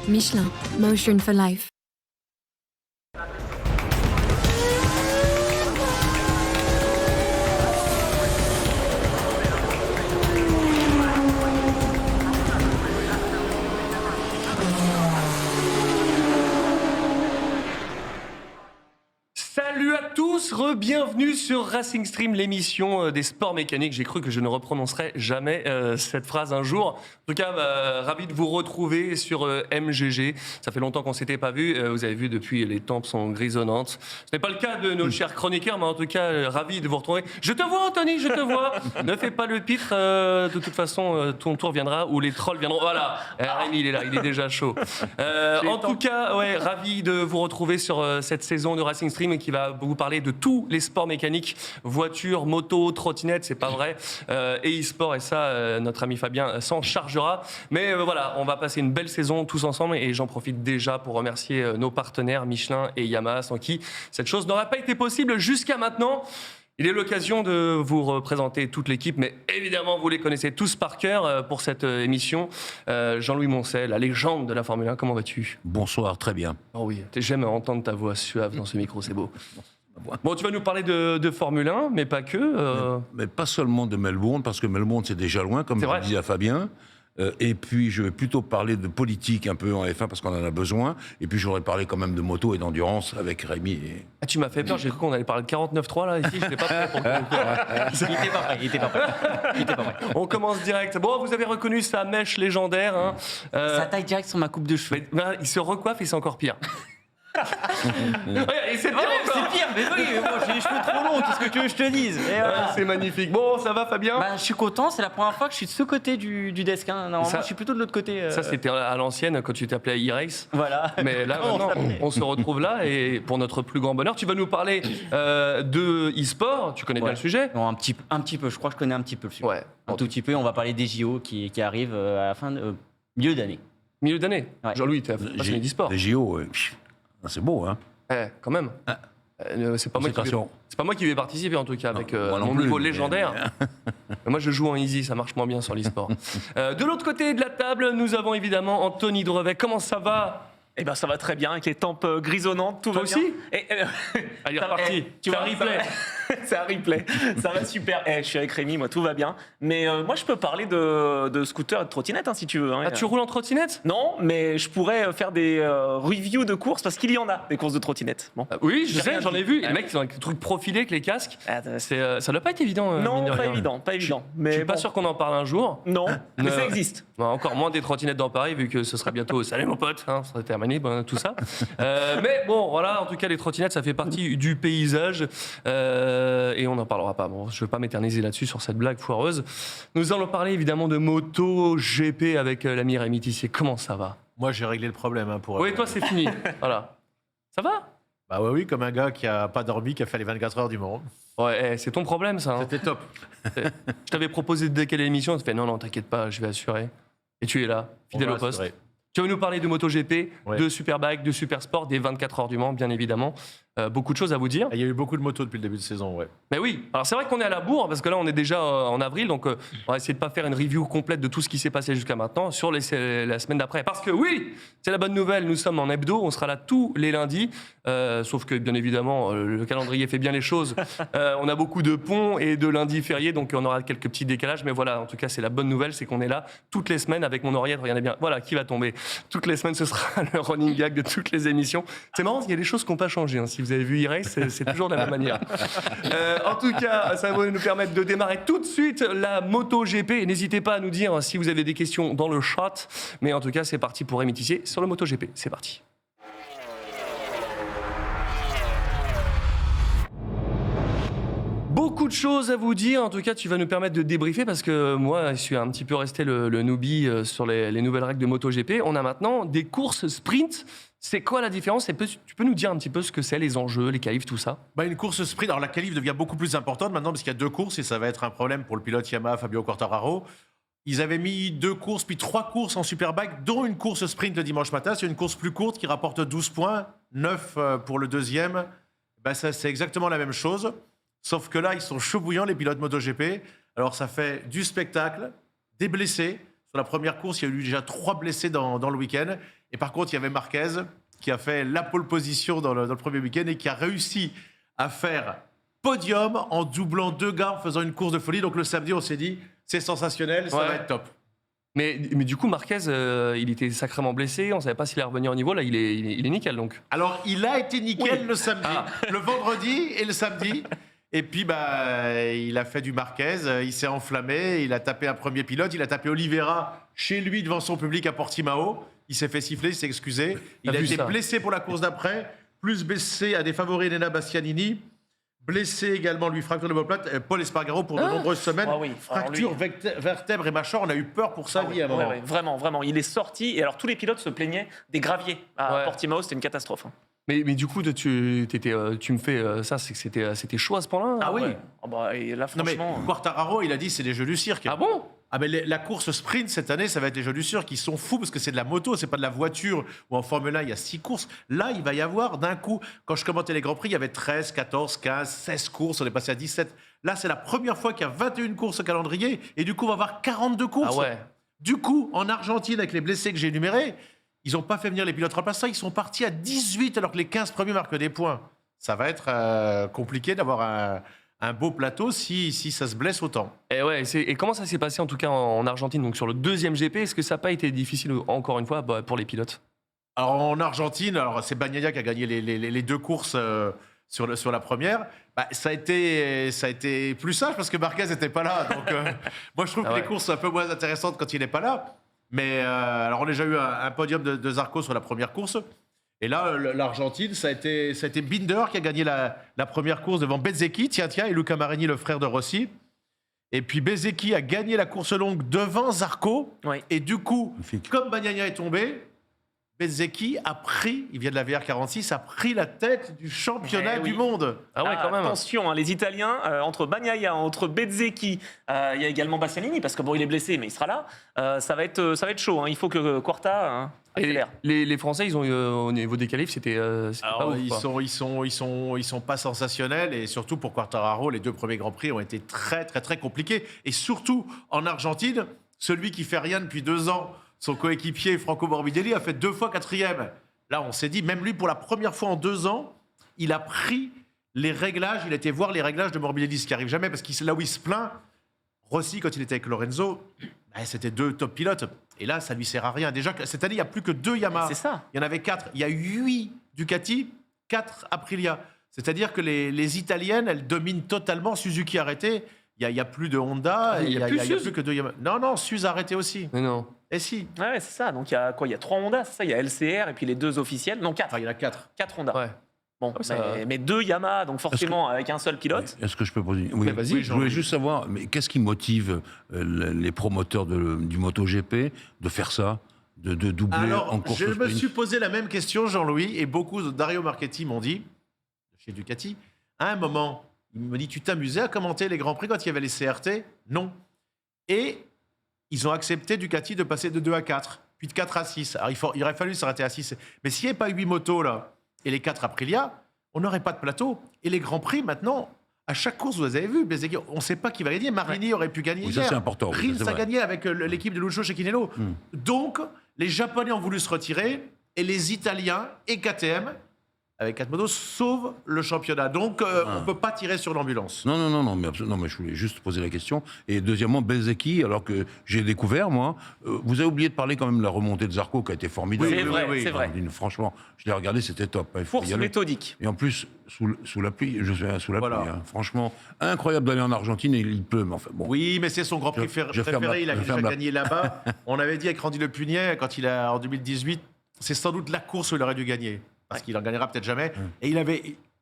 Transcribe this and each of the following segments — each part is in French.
Michelin, Motion for Life. Salut à tous, re-bienvenue sur Racing Stream, l'émission des sports mécaniques. J'ai cru que je ne reprononcerais jamais cette phrase un jour. En tout cas, ravi de vous retrouver sur MGG. Ça fait longtemps qu'on ne s'était pas vu. Vous avez vu, depuis, les tempes sont grisonnantes. Ce n'est pas le cas de nos chers chroniqueurs, mais en tout cas, ravi de vous retrouver. Je te vois, Anthony, je te vois. Ne fais pas le pitre. De toute façon, ton tour viendra ou les trolls viendront. Voilà, Rémi, il est là, il est déjà chaud. En tout cas, ouais, ravi de vous retrouver sur cette saison de Racing Stream qui va vous parler de tous les sports mécaniques, voitures, motos, trottinettes, c'est pas vrai, et e-sport, et ça, notre ami Fabien s'en chargera. Mais voilà, on va passer une belle saison tous ensemble, et j'en profite déjà pour remercier nos partenaires Michelin et Yamaha, sans qui cette chose n'aurait pas été possible jusqu'à maintenant. Il est l'occasion de vous représenter toute l'équipe, mais évidemment, vous les connaissez tous par cœur pour cette émission. Jean-Louis Moncel, la légende de la Formule 1, comment vas-tu ? Bonsoir, très bien. Oh oui, j'aime entendre ta voix suave dans ce micro, c'est beau. Bon, tu vas nous parler de Formule 1, mais pas que. Mais pas seulement de Melbourne, parce que Melbourne, c'est déjà loin, comme je disais à Fabien. Et puis, je vais plutôt parler de politique un peu en F1, parce qu'on en a besoin. Et puis, j'aurais parlé quand même de moto et d'endurance avec Rémi. Et... Ah, tu m'as fait peur, j'ai cru qu'on allait parler de 49.3, là, ici. Je n'étais pas prêt pour Il était pas prêt. On commence direct. Bon, vous avez reconnu sa mèche légendaire. Hein. Ça taille direct sur ma coupe de cheveux. Mais, il se recoiffe et c'est encore pire. Et c'est pire encore. C'est pire, mais oui, moi j'ai les cheveux trop longs, qu'est-ce que tu veux que je te dise? Voilà. C'est magnifique. Bon, ça va, Fabien? Je suis content, c'est la première fois que je suis de ce côté du desk. Hein. Normalement, je suis plutôt de l'autre côté. Ça, c'était à l'ancienne, quand tu t'appelais e-race. Voilà. Mais là, maintenant, on se retrouve là, et pour notre plus grand bonheur, tu vas nous parler de e-sport. Tu connais bien le sujet? Non, un petit peu, je crois que je connais un petit peu le sujet. Ouais. Un tout petit peu, on va parler des JO qui arrivent à la fin de milieu d'année. Milieu d'année? Ouais. Jean-Louis, tu es passionné d'e-sport. Les JO, c'est beau, hein? Quand même. C'est pas moi qui vais participer en tout cas avec mon niveau légendaire. Moi je joue en easy, ça marche moins bien sur l'e-sport. De l'autre côté de la table, nous avons évidemment Anthony Drevet. Comment ça va? Eh ben ça va très bien avec les tempes grisonnantes, tout Toi va aussi bien. Allez, reparti. Tu vois, replay. C'est un replay. Ça va super. Je suis avec Rémi, moi tout va bien. Mais moi je peux parler de scooter et de trottinette si tu veux. Hein. Ah, tu roules en trottinette? Non, mais je pourrais faire des reviews de courses parce qu'il y en a des courses de trottinette. Bon. Oui, je sais, rien j'en ai dit. vu. Les mecs, ils ont des trucs profilés avec les casques. Ça doit pas être évident. Non, mine de pas rien. évident, pas évident. Mais Je suis pas bon. sûr qu'on en parle un jour. Non, mais ça existe. Encore moins des trottinettes dans Paris, vu que ce sera bientôt salut mon pote, hein, ça sera terminé, tout ça. Mais bon, voilà, en tout cas, les trottinettes, ça fait partie du paysage. Et on n'en parlera pas. Bon, je ne vais pas m'éterniser là-dessus sur cette blague foireuse. Nous allons parler évidemment de moto GP avec l'ami Rémi Tissier. Comment ça va? Moi, j'ai réglé le problème. Hein, pour, Oui, toi, c'est fini. Voilà. Ça va? Bah oui, comme un gars qui a pas dormi, qui a fait les 24 heures du Mans. Ouais, c'est ton problème, ça. Hein. C'était top. Je t'avais proposé de décaler l'émission. Tu fais non, t'inquiète pas, je vais assurer. Et tu es là, fidèle au poste. Tu vas nous parler de MotoGP, de Superbike, de Supersport, des 24 heures du Mans, bien évidemment. Beaucoup de choses à vous dire. Il y a eu beaucoup de motos depuis le début de saison, ouais. Mais oui, alors c'est vrai qu'on est à la bourre, parce que là on est déjà en avril, donc on va essayer de pas faire une review complète de tout ce qui s'est passé jusqu'à maintenant sur la semaine d'après. Parce que oui, c'est la bonne nouvelle, nous sommes en hebdo, on sera là tous les lundis, sauf que bien évidemment le calendrier fait bien les choses. On a beaucoup de ponts et de lundis fériés, donc on aura quelques petits décalages, mais voilà, en tout cas c'est la bonne nouvelle, c'est qu'on est là toutes les semaines avec mon oreillette, regardez bien, voilà, qui va tomber. Toutes les semaines, ce sera le running gag de toutes les émissions. C'est marrant, il y a des choses qui n'ont pas changé, hein. Si vous avez vu e-race, c'est toujours de la même manière. En tout cas, ça va nous permettre de démarrer tout de suite la MotoGP. Et n'hésitez pas à nous dire si vous avez des questions dans le chat. Mais en tout cas, c'est parti pour Rémi Tissier sur le MotoGP. C'est parti. Beaucoup de choses à vous dire. En tout cas, tu vas nous permettre de débriefer parce que moi, je suis un petit peu resté le newbie sur les nouvelles règles de MotoGP. On a maintenant des courses sprint. C'est quoi la différence? Tu peux nous dire un petit peu ce que c'est, les enjeux, les qualifs, tout ça? Une course sprint, alors la qualif devient beaucoup plus importante maintenant parce qu'il y a 2 courses et ça va être un problème pour le pilote Yamaha, Fabio Quartararo. Ils avaient mis 2 courses, puis 3 courses en Superbike, dont une course sprint le dimanche matin. C'est une course plus courte qui rapporte 12 points, 9 pour le deuxième. Ça, c'est exactement la même chose. Sauf que là, ils sont chauds bouillants, les pilotes MotoGP. Alors, ça fait du spectacle, des blessés. Sur la première course, il y a eu déjà 3 blessés dans le week-end. Et par contre, il y avait Marquez qui a fait la pole position dans le premier week-end et qui a réussi à faire podium en doublant 2 gars en faisant une course de folie. Donc le samedi, on s'est dit, c'est sensationnel, ça va être top. Mais du coup, Marquez, il était sacrément blessé. On ne savait pas s'il allait revenir au niveau. Là, il est nickel, donc. Alors, il a été nickel le samedi, le vendredi et le samedi. Et puis, il a fait du Marquez, il s'est enflammé, il a tapé un premier pilote, il a tapé Oliveira chez lui devant son public à Portimao. Il s'est fait siffler, il s'est excusé. Il a été blessé pour la course d'après, plus blessé à des favoris Elena Bastianini. Blessé également, lui, fracture de l'omoplate. Paul Espargaro pour de nombreuses semaines. Fracture vertèbre et mâchoire. On a eu peur pour sa vie à un moment. Vraiment. Il est sorti. Et alors, tous les pilotes se plaignaient des graviers à Portimao. C'était une catastrophe. Mais du coup, tu me fais ça, c'est que c'était chaud à ce point-là. Ah oui. Et là, franchement. Non, mais Quartararo, il a dit c'est les jeux du cirque. Ah bon? Ah mais la course sprint cette année, ça va être les jeux du cirque. Ils sont fous parce que c'est de la moto, c'est pas de la voiture. Ou en Formule 1, il y a 6 courses. Là, il va y avoir d'un coup, quand je commentais les Grands Prix, il y avait 13, 14, 15, 16 courses. On est passé à 17. Là, c'est la première fois qu'il y a 21 courses au calendrier. Et du coup, on va avoir 42 courses. Ah ouais. Du coup, en Argentine, avec les blessés que j'ai énumérés, ils n'ont pas fait venir les pilotes remplaçants. Ils sont partis à 18 alors que les 15 premiers marquent des points. Ça va être compliqué d'avoir un beau plateau si ça se blesse autant. Et comment ça s'est passé en tout cas en Argentine, donc sur le deuxième GP? Est-ce que ça n'a pas été difficile encore une fois pour les pilotes? Alors en Argentine, c'est Bagnaia qui a gagné les 2 courses sur la première. Ça a été plus sage parce que Marquez n'était pas là. Donc moi je trouve que les courses sont un peu moins intéressantes quand il n'est pas là. Mais alors on a déjà eu un podium de Zarco sur la première course. Et là, l'Argentine, ça a été Binder qui a gagné la première course devant Bezzecchi, tiens, et Luca Marini, le frère de Rossi. Et puis Bezzecchi a gagné la course longue devant Zarco. Oui. Et du coup, comme Bagnaia est tombé, Bezzecchi a pris, il vient de la VR46, a pris la tête du championnat du monde. Ah ouais, quand même. Attention, les Italiens, entre Bagnaia, entre Bezzecchi, il y a également Bastianini, parce que bon, il est blessé, mais il sera là. Ça va être chaud. Il faut que Quarta accélère. Les Français, ils ont eu, au niveau des qualifs, c'était pas ouf, ils sont pas sensationnels et surtout pour Quartararo, les 2 premiers Grands Prix ont été très très très compliqués. Et surtout en Argentine, celui qui fait rien depuis 2 ans, son coéquipier Franco Morbidelli a fait 2 fois 4e. Là, on s'est dit, même lui, pour la première fois en 2 ans, il a pris les réglages, il a été voir les réglages de Morbidelli, ce qui arrive jamais, parce que là où il se plaint, Rossi, quand il était avec Lorenzo, c'était 2 top pilotes. Et là, ça lui sert à rien. Déjà, cette année, il n'y a plus que 2 Yamaha. C'est ça. Il y en avait 4. Il y a 8 Ducati, 4 Aprilia. C'est-à-dire que les Italiennes, elles dominent totalement. Suzuki arrêté. Il n'y a plus de Honda. Il n'y a plus que 2 Yamaha. Non, Suze a arrêté aussi. Mais non. Et si. Ouais, c'est ça. Donc il y a quoi? Il y a 3 Honda, c'est ça? Il y a LCR et puis les 2 officiels. Non, 4. Enfin, il y en a 4. 4 Honda. Ouais. Bon, mais 2 Yamaha, donc forcément avec un seul pilote. Est-ce que je peux poser Oui, vas-y. Je voulais juste savoir, mais qu'est-ce qui motive les promoteurs du MotoGP de faire ça, de doubler Alors, en course je sprint? me suis posé la même question, Jean-Louis, et beaucoup de Dario Marchetti m'ont dit, chez Ducati, à un moment, il me dit, tu t'amusais à commenter les Grands Prix quand il y avait les CRT? Non. Et ils ont accepté Ducati de passer de 2 à 4, puis de 4 à 6. Alors, il aurait fallu s'arrêter à 6. Mais s'il n'y avait pas 8 motos, là, et les 4 Aprilia, on n'aurait pas de plateau. Et les Grands Prix, maintenant, à chaque course, vous avez vu, on ne sait pas qui va gagner. Marini aurait pu gagner Oui, hier. ça, c'est important. Rins C'est a vrai. gagné avec l'équipe de Lucio Cecchinello. Donc, les Japonais ont voulu se retirer et les Italiens et KTM, avec 4 motos, sauvent le championnat. Donc, on ne peut pas tirer sur l'ambulance. Non, mais je voulais juste poser la question. Et deuxièmement, Bezzecchi, alors que j'ai découvert, moi, vous avez oublié de parler quand même de la remontée de Zarco qui a été formidable. C'est vrai, c'est vrai. Franchement, je l'ai regardé, c'était top. Il faut y Course aller. méthodique. Et en plus, sous la pluie, je suis sous la Voilà. pluie. Franchement, incroyable d'aller en Argentine et il pleut. Mais enfin, bon. Oui, mais c'est son Grand Prix préféré. Il a déjà gagné là-bas. On avait dit avec Randy Le Punier, quand il a en 2018, c'est sans doute la course où il aurait dû gagner. Parce qu'il en gagnera peut-être jamais. Et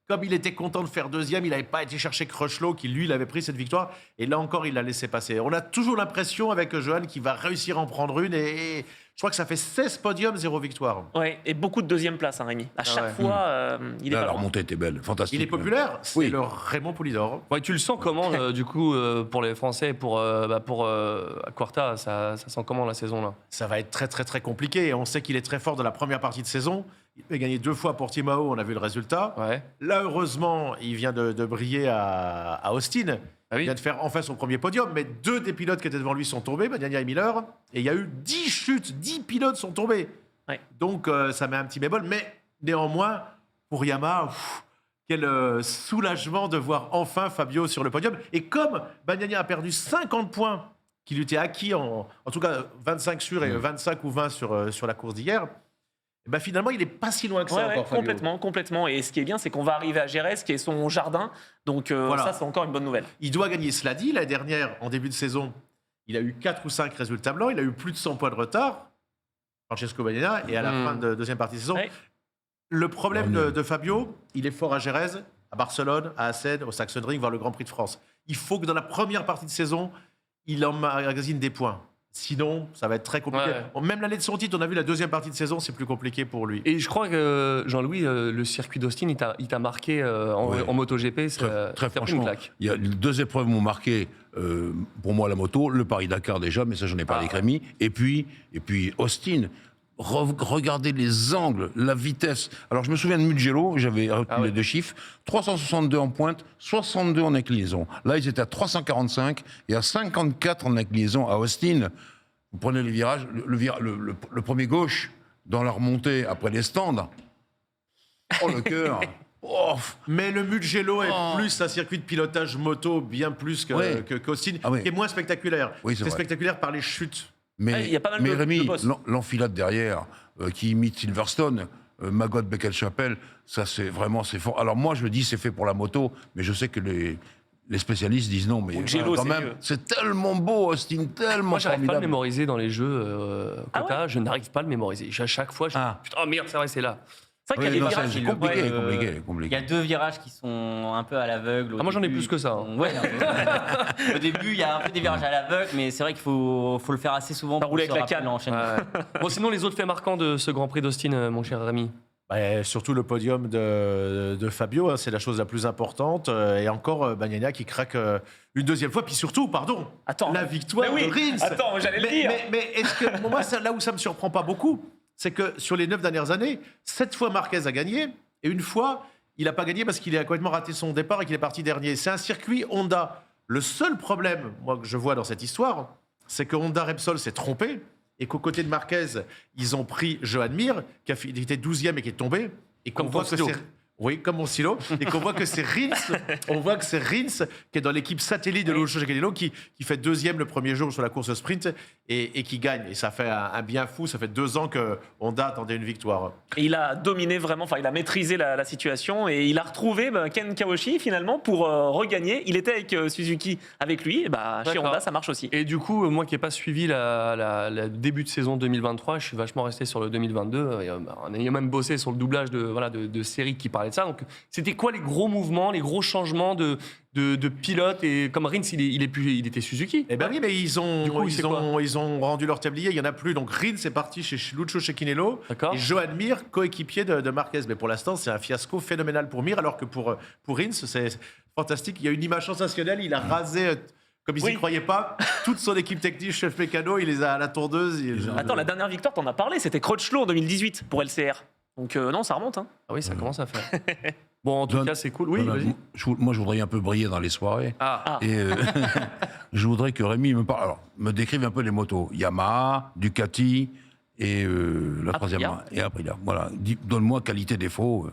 comme il était content de faire 2e, il n'avait pas été chercher Crutchlow, qui lui, il avait pris cette victoire. Et là encore, il l'a laissé passer. On a toujours l'impression avec Johan qu'il va réussir à en prendre une. Et je crois que ça fait 16 podiums, 0 victoire. Ouais, et beaucoup de 2e place, Rémi. À chaque fois, il est Là, pas la loin. remontée était belle, fantastique. Il est populaire. C'est Oui. le Raymond Poulidor. Ouais, tu le sens comment, du coup, pour les Français, pour Quarta, ça sent comment la saison là? Ça va être très, très, très compliqué. Et on sait qu'il est très fort dans la première partie de saison. Il a gagné 2 fois pour Portimao, on a vu le résultat. Ouais. Là, heureusement, il vient de briller à Austin. Ah oui. Il vient de faire enfin son premier podium, mais 2 des pilotes qui étaient devant lui sont tombés, Bagnaia et Miller. Et il y a eu 10 chutes, 10 pilotes sont tombés. Ouais. Donc, ça met un petit bémol. Mais néanmoins, pour Yamaha, quel soulagement de voir enfin Fabio sur le podium. Et comme Bagnaia a perdu 50 points qui lui étaient acquis, en tout cas 25 sûrs et 25 ou 20 sur la course d'hier, finalement, il n'est pas si loin que ça encore, Fabio. Complètement. Et ce qui est bien, c'est qu'on va arriver à Jerez, qui est son jardin. Donc ça, c'est encore une bonne nouvelle. Il doit gagner, cela dit. L'année dernière, en début de saison, il a eu 4 ou 5 résultats blancs. Il a eu plus de 100 points de retard, Francesco Bagnaia. Et à la fin de deuxième partie de saison, le problème de Fabio, il est fort à Jerez, à Barcelone, à Assen, au Sachsenring, voire le Grand Prix de France. Il faut que dans la première partie de saison, il emmagasine des points. Sinon, ça va être très compliqué. Ouais. Même l'année de son titre, on a vu la deuxième partie de saison, c'est plus compliqué pour lui. Et je crois que, Jean-Louis, le circuit d'Austin, il t'a marqué en MotoGP. Très franchement, il y a 2 épreuves m'ont marqué, pour moi, la moto. Le Paris-Dakar déjà, mais ça, j'en ai parlé avec Rémi. Et puis Austin. Regardez les angles, la vitesse. Alors, je me souviens de Mugello, j'avais retenu les 2 chiffres. 362 en pointe, 62 en inclinaison. Là, ils étaient à 345 et à 54 en inclinaison à Austin. Vous prenez les virages, le premier gauche, dans la remontée après les stands. Oh, le cœur. Oh. Mais le Mugello est plus un circuit de pilotage moto, bien plus qu'Austin, qui est moins spectaculaire. Oui, c'est spectaculaire par les chutes. Mais, il y a pas mal de Rémi, boss. l'enfilade derrière, qui imite Silverstone, Magot Beckel-Chapelle, ça c'est fort. Alors moi je dis c'est fait pour la moto, mais je sais que les spécialistes disent non, mais Mugello, quand même, c'est tellement beau, Austin, tellement Moi, j'arrive pas à le formidable. mémoriser dans les jeux Kota. Je n'arrive pas à le mémoriser. À chaque fois, putain, oh merde, c'est vrai, c'est là. C'est vrai qu'il y a des virages. C'est compliqué. Il y a 2 virages qui sont un peu à l'aveugle. Moi, j'en ai plus que ça. Ouais, au début, il y a un peu des virages à l'aveugle, mais c'est vrai qu'il faut le faire assez souvent pour rouler se avec la rappeler canne. l'enchaînement. Bon, sinon, les autres faits marquants de ce Grand Prix d'Austin, mon cher Rémi. Surtout le podium de Fabio, c'est la chose la plus importante. Et encore, Bagnaia qui craque une deuxième fois. Puis surtout, la victoire de Rins. Attends, j'allais le dire. Mais est-ce que, moi, là où ça me surprend pas beaucoup, c'est que sur les 9 dernières années, 7 fois Marquez a gagné, et une fois, il n'a pas gagné parce qu'il a complètement raté son départ et qu'il est parti dernier. C'est un circuit Honda. Le seul problème, moi, que je vois dans cette histoire, c'est que Honda Repsol s'est trompé, et qu'au côté de Marquez, ils ont pris Joan Mir, qui était 12e et qui est tombé, et qu'on voit que c'est... Oui, comme mon stylo. Et qu'on voit que c'est Rins. On voit que c'est Rins qui est dans l'équipe satellite de Lucio Cecchinello qui fait 2e le premier jour sur la course sprint et qui gagne. Et ça fait un bien fou. Ça fait 2 ans que Honda attendait une victoire. Et il a dominé vraiment, il a maîtrisé la situation et il a retrouvé Ken Kawauchi finalement pour regagner. Il était avec Suzuki avec lui. Et chez Honda, ça marche aussi. Et du coup, moi qui n'ai pas suivi la début de saison 2023, je suis vachement resté sur le 2022. On a même bossé sur le doublage de séries qui parlaient de ça. Donc, c'était quoi les gros mouvements, les gros changements de pilotes? Et comme Rins, il était Suzuki. Eh ben oui, mais ils ont rendu leur tablier. Il y en a plus. Donc Rins est parti chez Lucio Cecchinello et Joan Mir, coéquipier de Marquez. Mais pour l'instant, c'est un fiasco phénoménal pour Mir, alors que pour Rins, c'est fantastique. Il y a une image sensationnelle. Il a rasé. Comme ils n'y croyaient pas, toute son équipe technique, chef mécano, il les a à la tondeuse. Attends, la dernière victoire, t'en as parlé, c'était Crutchlow en 2018 pour LCR. Donc non, ça remonte. Hein. Ah oui, ça commence à faire. Bon, en tout cas, c'est cool. Oui, vas-y. Moi, je voudrais un peu briller dans les soirées. Ah. Et je voudrais que Rémi me décrive un peu les motos. Yamaha, Ducati et la troisième. Et Aprilia. Voilà. Donne-moi qualité, défaut.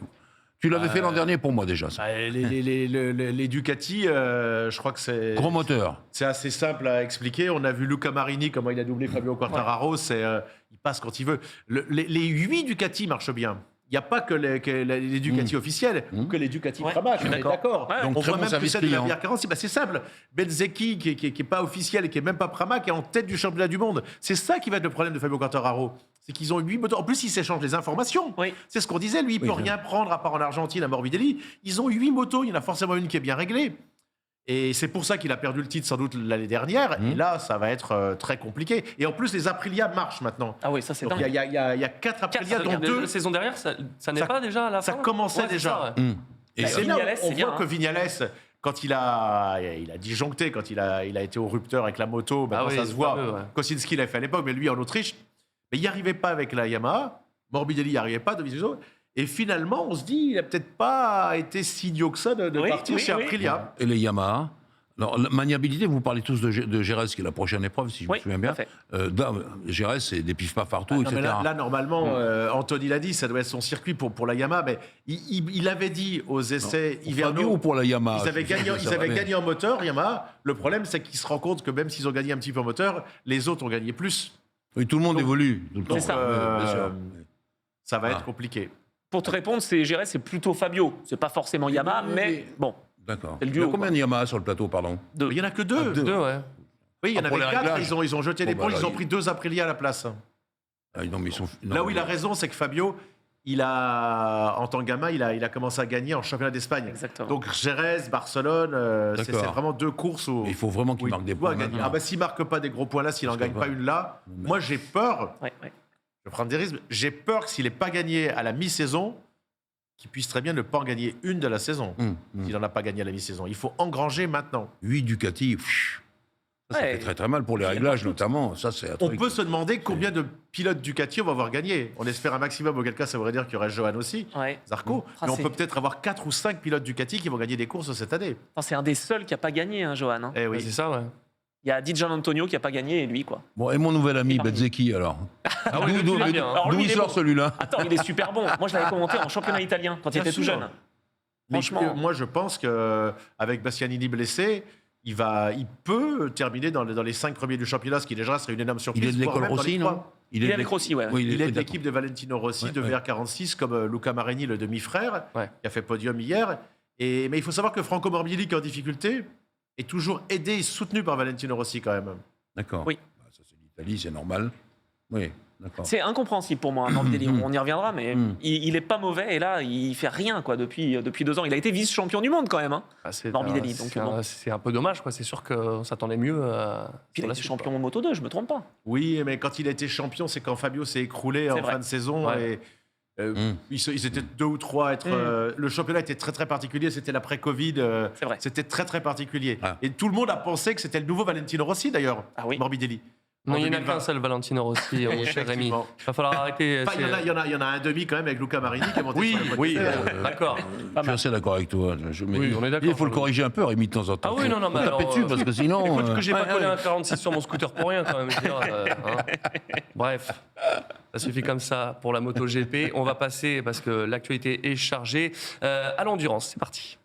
Tu l'avais fait l'an dernier pour moi déjà. Ça. Les Ducati, je crois que c'est... Gros moteur. C'est assez simple à expliquer. On a vu Luca Marini, comment il a doublé Fabio Quartararo. Il passe quand il veut. Les 8 Ducati marchent bien. Il n'y a pas que les Ducati officiels ou que les Ducati Pramac, on est d'accord. Ouais, donc on très voit bon même plus service celle de la client. BR40. C'est simple. Bezzecchi, qui n'est pas officiel et qui n'est même pas Pramac, est en tête du championnat du monde. C'est ça qui va être le problème de Fabio Quartararo. C'est qu'ils ont 8 moteurs. En plus, ils s'échangent les informations. Oui. C'est ce qu'on disait. Lui, il ne peut rien prendre à part en Argentine, à Morbidelli. Ils ont 8 motos. Il y en a forcément une qui est bien réglée. Et c'est pour ça qu'il a perdu le titre sans doute l'année dernière. Et là, ça va être très compliqué. Et en plus, les Aprilia marchent maintenant. Ah oui, ça c'est Donc dingue. il y a 4 Aprilia, dont 2. La saison dernière, ça n'est pas déjà à la fin. Ça commençait déjà. C'est ça, ouais. Et C'est bien, Vignales, on c'est bien, voit que Vignales, quand il a disjoncté, quand il a été au rupteur avec la moto, Ah oui, ça se c'est voit. fameux, ouais. Kosinski l'a fait à l'époque, mais lui en Autriche, mais il n'y arrivait pas avec la Yamaha. Morbidelli n'y arrivait pas, Dovizioso. Et finalement, on se dit, il n'a peut-être pas été si idiot que ça de partir chez Aprilia. les Yamaha, Alors, la maniabilité, vous parlez tous de Gérès, qui est la prochaine épreuve, si je me souviens bien. tout à fait. Gérès, c'est des pif-paf partout, Non, etc. mais là, normalement, Anthony l'a dit, ça doit être son circuit pour la Yamaha. Mais il avait dit aux essais Pour hivernaux. Fabio ou pour la Yamaha Ils avaient Ça va bien. gagné en moteur, Yamaha. Le problème, c'est qu'ils se rendent compte que même s'ils ont gagné un petit peu en moteur, les autres ont gagné plus. Oui, tout le monde évolue. Tout le temps. C'est ça. Bien sûr. Ça va Ah. être compliqué. Pour te répondre, c'est plutôt Fabio. C'est pas forcément Yamaha, mais bon, D'accord. C'est le Il y a duo, combien quoi. de Yamaha sur le plateau, pardon? deux. Il n'y en a que deux. Deux, ouais. Oui, il y en Ah, pour avait les 4, réglages. ils ont jeté Bon, l'épaule, bah, ils ont là, pris 2 Aprilia à la place. Ah, non, mais ils sont... Là où il a raison, c'est que Fabio, en tant que gamin, il a commencé à gagner en championnat d'Espagne. Exactement. Donc Jerez, Barcelone, c'est D'accord. vraiment 2 courses où Il faut vraiment qu'il où il marque des doit points. gagner. maintenant. Ah bah s'il marque pas des gros points là, s'il en Parce gagne que pas pas. une là, moi j'ai peur, Ouais. je vais prendre des risques, j'ai peur que s'il n'ait pas gagné à la mi-saison, qu'il puisse très bien ne pas en gagner une de la saison. S'il n'en a pas gagné à la mi-saison. Il faut engranger maintenant. 8 Ducati, ça Ouais. fait très très mal pour les réglages notamment. Ça, c'est un On truc. peut se demander combien de pilotes Ducati on va avoir gagné. On espère un maximum, auquel cas ça voudrait dire qu'il y aurait Johan aussi, Ouais. Zarco. Ah, Mais on c'est- peut peut-être avoir 4 ou 5 pilotes Ducati qui vont gagner des courses cette année. Attends, c'est un des seuls qui a pas gagné, hein, Johan. Hein. Eh Ouais, oui. c'est ça, ouais. Il y a Di Gianantonio qui a pas gagné et lui, quoi. Bon, et mon nouvel ami Et parmi- Bezzecchi, alors Ah oui, lui, il est bien, hein. Alors, D'où lui, il il est sort bon. celui-là? Attends, il est super bon. Moi, je l'avais commenté en championnat italien quand il Bien était tout sûr. jeune. Mais Franchement. moi, je pense qu'avec Bastianini blessé, il peut terminer dans les 5 premiers du championnat, ce qui déjà serait une énorme surprise. Il est de voire l'école même dans Rossi, les non? trois. Il est avec Rossi, ouais. Oui, Il est de d'accord. l'équipe de Valentino Rossi, Ouais, de ouais. VR46, comme Luca Marini, le demi-frère, Ouais. qui a fait podium hier. Mais il faut savoir que Franco Morbidelli, qui est en difficulté, est toujours aidé et soutenu par Valentino Rossi quand même. D'accord. Oui. Bah, ça, c'est l'Italie, c'est normal. Oui, d'accord. C'est incompréhensible pour moi, Morbidelli. On y reviendra, mais Mm. il est pas mauvais et là, il fait rien quoi depuis 2 ans. Il a été vice-champion du monde quand même. Hein. Ah, c'est Morbidelli, un- donc c'est bon. c'est un peu dommage, quoi. C'est sûr qu'on s'attendait mieux Puis il sur a la été suite, champion Moto 2, je me trompe pas. Oui, mais quand il a été champion, c'est quand Fabio s'est écroulé en vrai. fin de saison. Ouais. Et, ils étaient 2 ou 3 à être. Le championnat était très très particulier. C'était l'après-Covid. C'est vrai. C'était très très particulier. Ah. Et tout le monde a pensé que c'était le nouveau Valentino Rossi d'ailleurs. Ah oui. Morbidelli. Non, En il n'y en a 2020. qu'un seul, Valentino Rossi, mon cher Rémi. Effectivement. Il va falloir arrêter. Enfin, il y en a un demi quand même avec Luca Marini qui est monté Oui, sur le oui, podium. d'accord. Je suis assez d'accord avec toi. Mais Oui, on est d'accord. Il faut le corriger un peu, Rémi, de temps en temps. Ah oui, non, non, Faut mais taper alors, dessus, parce que sinon... Écoute, que j'ai pas ouais, collé ouais. un 46 sur mon scooter pour rien, quand même. je veux dire, hein. Bref, ça suffit comme ça pour la MotoGP. On va passer, parce que l'actualité est chargée, à l'endurance. C'est parti.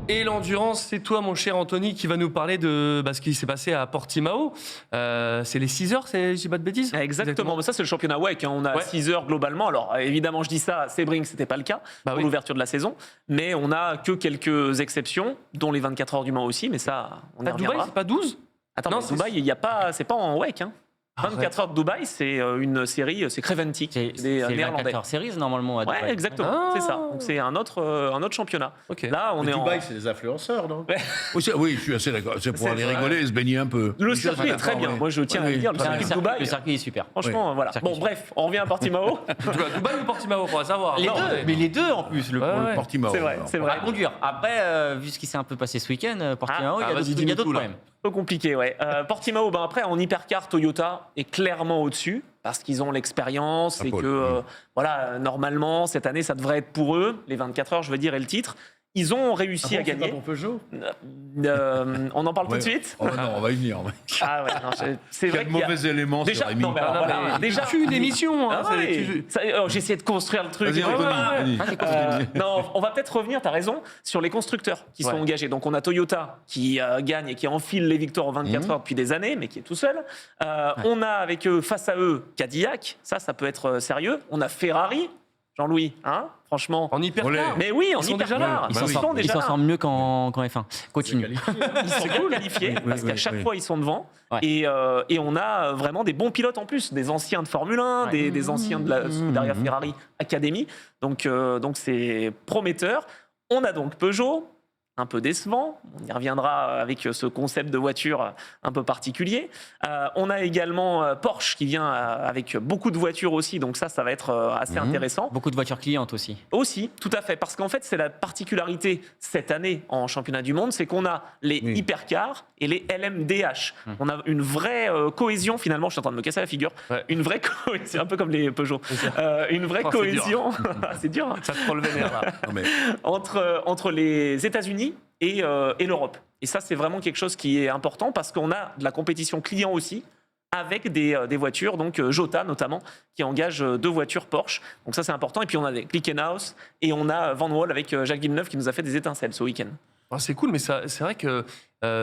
Et l'endurance, c'est toi, mon cher Anthony, qui va nous parler de ce qui s'est passé à Portimao. C'est les 6 heures, si je dis pas de bêtises. Exactement. Mais ça, c'est le championnat WEC. Hein. On a Ouais. 6 heures globalement. Alors, évidemment, je dis ça, à Sebring, c'était pas le cas Bah pour oui. l'ouverture de la saison. Mais on a que quelques exceptions, dont les 24 heures du Mans aussi. Mais ça, on y À Dubaï, reviendra. c'est pas 12? Attends, Non, mais Dubaï, il y a pas, c'est pas en WEC. Hein. 24 heures de Dubaï, c'est une série, c'est Creventic, C'est des c'est Néerlandais. 24 heures series normalement. À Ouais, Dubaï. exactement, Ah. c'est ça. Donc c'est un autre championnat. Ok. Là, on Mais est Dubaï, en. c'est des influenceurs, non Oui, je suis assez d'accord. C'est pour C'est aller vrai. rigoler et se baigner un peu. Le Je suis assez circuit est très d'accord, bien. oui. Moi, je tiens à Oui, le dire, le très circuit bien. de Dubaï. Le circuit est super. Franchement, voilà. Circuit Bon, super. bref, on revient à Portimao. En tout cas, Dubaï ou Portimao, on va savoir. Les Non, deux, mais les deux en plus. Ouais, ouais. Portimao. C'est vrai, alors. c'est On va vrai. conduire. Après, vu ce qui s'est un peu passé ce week-end, Portimao, Ah, il y a vas-y, d'autres dis-nous tout, là. problèmes. Un peu compliqué, ouais. Portimao, après, en hypercar, Toyota est clairement au-dessus parce qu'ils ont l'expérience et Paul. que, voilà, normalement, cette année, ça devrait être pour eux, les 24 heures, je veux dire, et le titre. Ils ont réussi à C'est pas gagner. pour Peugeot On en parle tout Ouais. de suite Oh non, on va y venir. Ah ouais, non, c'est vrai Quel qu'il y a... mauvais élément sur Déjà, Rémi. non, mais alors, voilà, déjà, Cul d'émission. Hein, Ah ouais, j'ai essayé de construire le truc. Vas-y, Anthony, vas-y. Ah, c'est compliqué. Non, on va peut-être revenir, tu as raison, sur les constructeurs qui sont Ouais. engagés. Donc on a Toyota qui gagne et qui enfile les victoires en 24 heures depuis des années, mais qui est tout seul. On a avec eux, face à eux, Cadillac, ça peut être sérieux. On a Ferrari, Jean-Louis, hein, franchement. En hyper. Olé. Mais oui, en Ils sont hypercar, déjà là. ils Bah s'en oui. sont Ils déjà s'en là. sortent mieux qu'en F1. Continue. Ils sont bien qualifiés Oui, parce oui, qu'à chaque oui. fois ils sont devant Ouais. et on a vraiment des bons pilotes en plus, des anciens de Formule 1, Ouais. des anciens de la derrière Ferrari Academy. Donc c'est prometteur. On a donc Peugeot, un peu décevant. On y reviendra avec ce concept de voiture un peu particulier. On a également Porsche qui vient avec beaucoup de voitures aussi, donc ça va être assez intéressant. Beaucoup de voitures clientes aussi. Aussi, tout à fait, parce qu'en fait, c'est la particularité cette année en championnat du monde, c'est qu'on a les hypercars et les LMDH. On a une vraie cohésion, finalement, je suis en train de me casser la figure, une vraie cohésion, un peu comme les Peugeot, une vraie cohésion, c'est dur, hein, Ça te prend le vénère, là. Non, mais entre les États-Unis et l'Europe. Et ça, c'est vraiment quelque chose qui est important parce qu'on a de la compétition client aussi, avec des voitures, donc Jota notamment, qui engage 2 voitures Porsche. Donc ça, c'est important. Et puis on a des Glickenhaus et on a Van Wall avec Jacques Villeneuve qui nous a fait des étincelles ce week-end. Ah, c'est cool, mais c'est vrai que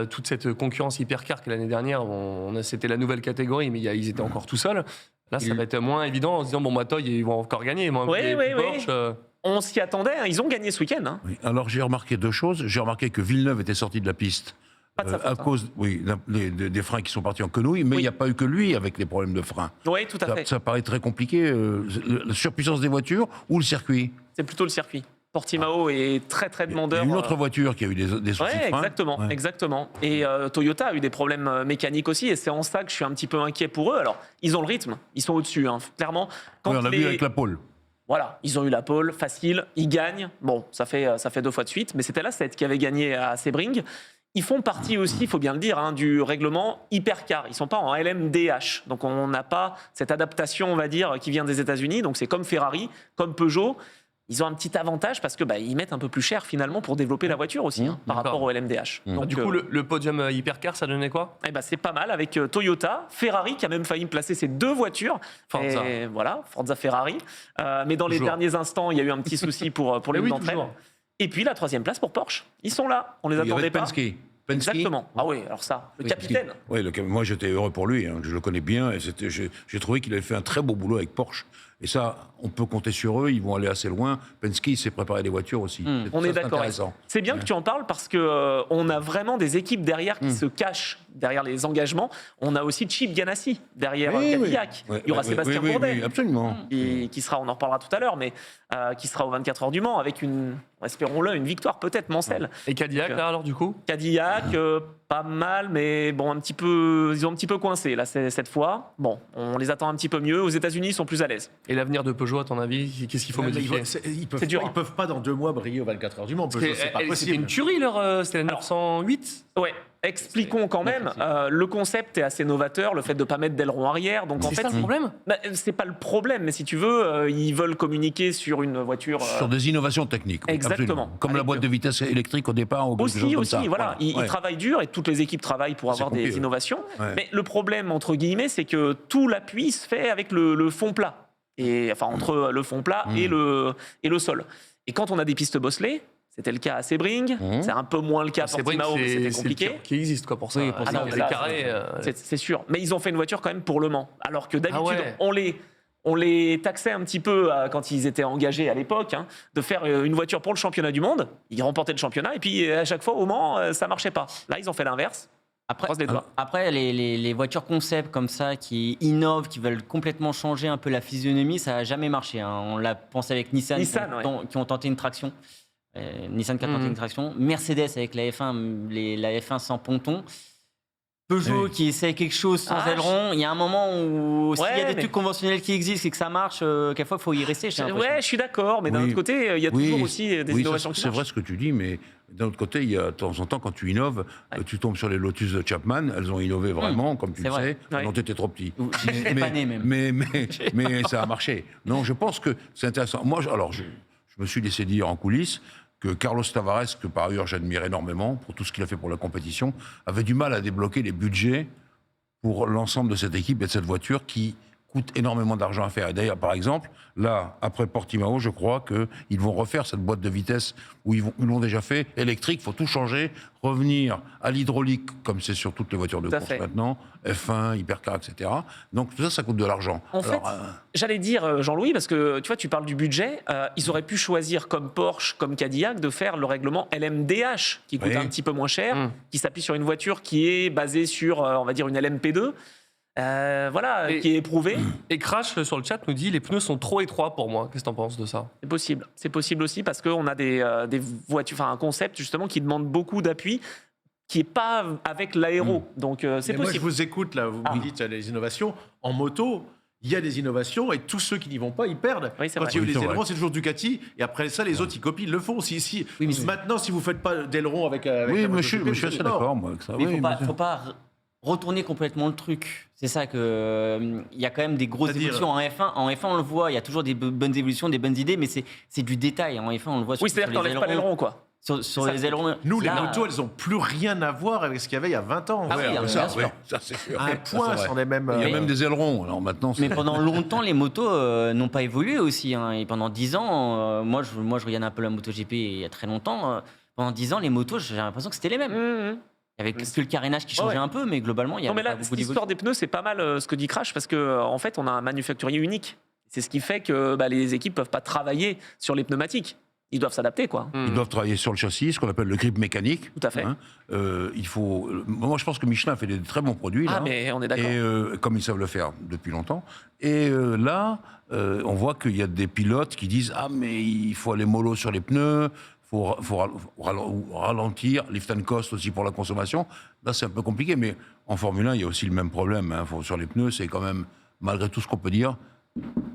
toute cette concurrence hypercar que l'année dernière, c'était la nouvelle catégorie, mais ils étaient encore tout seuls. Là, ça va être moins évident en se disant, bon, Toy, ils vont encore gagner. Porsche, On s'y attendait, hein. Ils ont gagné ce week-end. Hein. oui. Alors j'ai remarqué 2 choses. J'ai remarqué que Villeneuve était sorti de la piste. Pas de sa faute, à cause des freins qui sont partis en quenouille, mais il n'y a pas eu que lui avec les problèmes de freins. Oui, tout à fait. Ça paraît très compliqué, la surpuissance des voitures ou le circuit. C'est plutôt le circuit. Portimao est très très demandeur. Il y a une autre voiture qui a eu des soucis de frein. Exactement. Et Toyota a eu des problèmes mécaniques aussi, et c'est en ça que je suis un petit peu inquiet pour eux. Alors, ils ont le rythme, ils sont au-dessus, hein, clairement. Oui, on a vu avec la pole. Voilà, ils ont eu la pole, facile, ils gagnent. Bon, ça fait 2 fois de suite, mais c'était la 7 qui avait gagné à Sebring. Ils font partie aussi, il faut bien le dire, hein, du règlement hypercar. Ils ne sont pas en LMDH. Donc on n'a pas cette adaptation, on va dire, qui vient des États-Unis. Donc c'est comme Ferrari, comme Peugeot. Ils ont un petit avantage parce que ils mettent un peu plus cher finalement pour développer la voiture aussi, hein, par rapport au LMDH. Donc, du coup, le podium hypercar, ça donnait quoi? C'est pas mal avec Toyota, Ferrari qui a même failli placer ses 2 voitures. Forza. Et voilà, Forza Ferrari. Mais dans les derniers instants, il y a eu un petit souci pour l'une d'entre elles. Et puis la 3e place pour Porsche. Ils sont là, on les attendait pas. Penske. Exactement. Ah oui, alors ça, le capitaine. Oui, moi j'étais heureux pour lui, hein, je le connais bien, et j'ai trouvé qu'il avait fait un très beau boulot avec Porsche. Et ça, on peut compter sur eux, ils vont aller assez loin. Penske, il s'est préparé des voitures aussi. On est d'accord. C'est bien que tu en parles parce que on a vraiment des équipes derrière qui se cachent derrière les engagements. On a aussi Chip Ganassi derrière Cadillac. Il y aura Sébastien Bourdet, absolument. Qui sera, on en reparlera tout à l'heure, mais qui sera aux 24 heures du Mans avec espérons-le, une victoire peut-être Mancel. Et Cadillac, là, alors, du coup? Cadillac, pas mal, mais bon, ils ont un petit peu coincé là cette fois. Bon, on les attend un petit peu mieux. Aux États-Unis, ils sont plus à l'aise. Et l'avenir de Peugeot, à ton avis, qu'est-ce qu'il faut modifier? Ils C'est dur. Ils peuvent pas dans 2 mois briller aux 24 heures du Mans. Peugeot, c'est pas C'était possible. une tuerie, c'était la 908. Ouais. Expliquons quand même, le concept est assez novateur, le fait de ne pas mettre d'aileron arrière. Donc en fait, c'est ça le problème? C'est pas le problème, mais si tu veux, ils veulent communiquer sur une voiture. Sur des innovations techniques. Exactement. Absolument. Comme la boîte de vitesse électrique au départ. Ou quelque chose comme ça. Voilà. Ils travaillent dur et toutes les équipes travaillent pour avoir des innovations. Ouais. Mais le problème, entre guillemets, c'est que tout l'appui se fait avec le fond plat. Et, enfin, entre le fond plat et le sol. Et quand on a des pistes bosselées, c'était le cas à Sebring, c'est un peu moins le cas à Portimao, mais c'était compliqué. C'est qui existe quoi pour ça. Oui, pour ça, les carrés. C'est sûr. Mais ils ont fait une voiture quand même pour Le Mans. Alors que d'habitude, on les taxait un petit peu quand ils étaient engagés à l'époque, hein, de faire une voiture pour le championnat du monde. Ils remportaient le championnat et puis à chaque fois au Mans, ça marchait pas. Là, ils ont fait l'inverse. Après les voitures concept comme ça qui innovent, qui veulent complètement changer un peu la physionomie, ça n'a jamais marché. Hein. On l'a pensé avec Nissan qui ont tenté une traction. Nissan qui a tenté une traction. Mercedes avec la F1, la F1 sans ponton. Peugeot qui essaie quelque chose sans aileron. Il y a un moment où s'il y a des trucs conventionnels qui existent et que ça marche, quelquefois il faut y rester. Ouais, je suis d'accord, mais d'un autre côté, il y a toujours aussi des innovations qui marchent. C'est vrai ce que tu dis, mais d'un autre côté, il y a de temps en temps, quand tu innoves, tu tombes sur les Lotus de Chapman. Elles ont innové vraiment, comme tu le sais. Elles ont été trop petits. J'étais pas né même. Mais ça a marché. Non, je pense que c'est intéressant. Moi, je me suis laissé dire en coulisses que Carlos Tavares, que par ailleurs j'admire énormément pour tout ce qu'il a fait pour la compétition, avait du mal à débloquer les budgets pour l'ensemble de cette équipe et de cette voiture qui coûte énormément d'argent à faire. Et d'ailleurs, par exemple, là, après Portimao, je crois qu'ils vont refaire cette boîte de vitesse où ils l'ont déjà fait, électrique, il faut tout changer, revenir à l'hydraulique, comme c'est sur toutes les voitures de course maintenant, F1, hypercar, etc. Donc tout ça, ça coûte de l'argent. En fait, j'allais dire, Jean-Louis, parce que tu vois, tu parles du budget, ils auraient pu choisir comme Porsche, comme Cadillac, de faire le règlement LMDH, qui coûte un petit peu moins cher, qui s'appuie sur une voiture qui est basée sur, on va dire, une LMP2. voilà, Et- qui est éprouvé. Et Crash sur le chat nous dit les pneus sont trop étroits pour moi. Qu'est-ce que t'en penses de ça? C'est possible. C'est possible aussi parce qu'on a des voitures, enfin un concept justement qui demande beaucoup d'appui, qui n'est pas avec l'aéro. Donc c'est Mais moi, je possible. vous écoute, là, vous me dites les innovations. En moto, il y a des innovations et tous ceux qui n'y vont pas, ils perdent. Oui, c'est Quand vrai. il y a eu Oui, les c'est ailerons, vrai. c'est toujours Ducati. Et après ça, les autres, ils copient, ils le font. Oui, mais Maintenant, si vous ne faites pas d'aileron avec Oui, la monsieur, MotoGP, je suis vous assez êtes mort. d'accord, moi, avec ça. Mais il Oui, ne bien sûr. faut pas retourner complètement le truc. C'est ça que il y a quand même des grosses C'est-à-dire évolutions en F1. En F1, on le voit, il y a toujours des bonnes évolutions, des bonnes idées, mais c'est du détail. En F1, on le voit Oui, sur c'est-à-dire qu'on les n'enlève pas l'aileron, quoi. Sur ça. les ailerons. Nous, les Là, motos, elles n'ont plus rien à voir avec ce qu'il y avait il y a 20 ans. Ah oui, Ouais, bien Ça, sûr. oui, ça, c'est sûr. à un Ça, point, c'est vrai. c'en est même. Il y a Mais- même des ailerons. Alors maintenant, Mais c'est- pendant longtemps, les motos n'ont pas évolué aussi. Hein. Et pendant 10 ans, moi, je regarde un peu la MotoGP il y a très longtemps. Pendant 10 ans, les motos, j'ai l'impression que c'était les mêmes. Mmh. Il y avait que le carénage qui changeait Ouais. un peu, mais globalement, il y Non, avait mais là, pas cette beaucoup histoire d'évolution. des pneus, c'est pas mal ce que dit Crash parce que en fait, on a un manufacturier unique. C'est ce qui fait que les équipes peuvent pas travailler sur les pneumatiques. Ils doivent s'adapter, quoi. Ils doivent travailler sur le châssis, ce qu'on appelle le grip mécanique. Tout à fait. Il faut. Moi, je pense que Michelin fait des très bons produits. Ah, là. mais on est d'accord. Et comme ils savent le faire depuis longtemps. Et là, on voit qu'il y a des pilotes qui disent ah mais il faut aller mollo sur les pneus, faut ralentir, lift and cost aussi pour la consommation. Là, c'est un peu compliqué, mais en Formule 1, il y a aussi le même problème. Hein. Sur les pneus, c'est quand même malgré tout ce qu'on peut dire.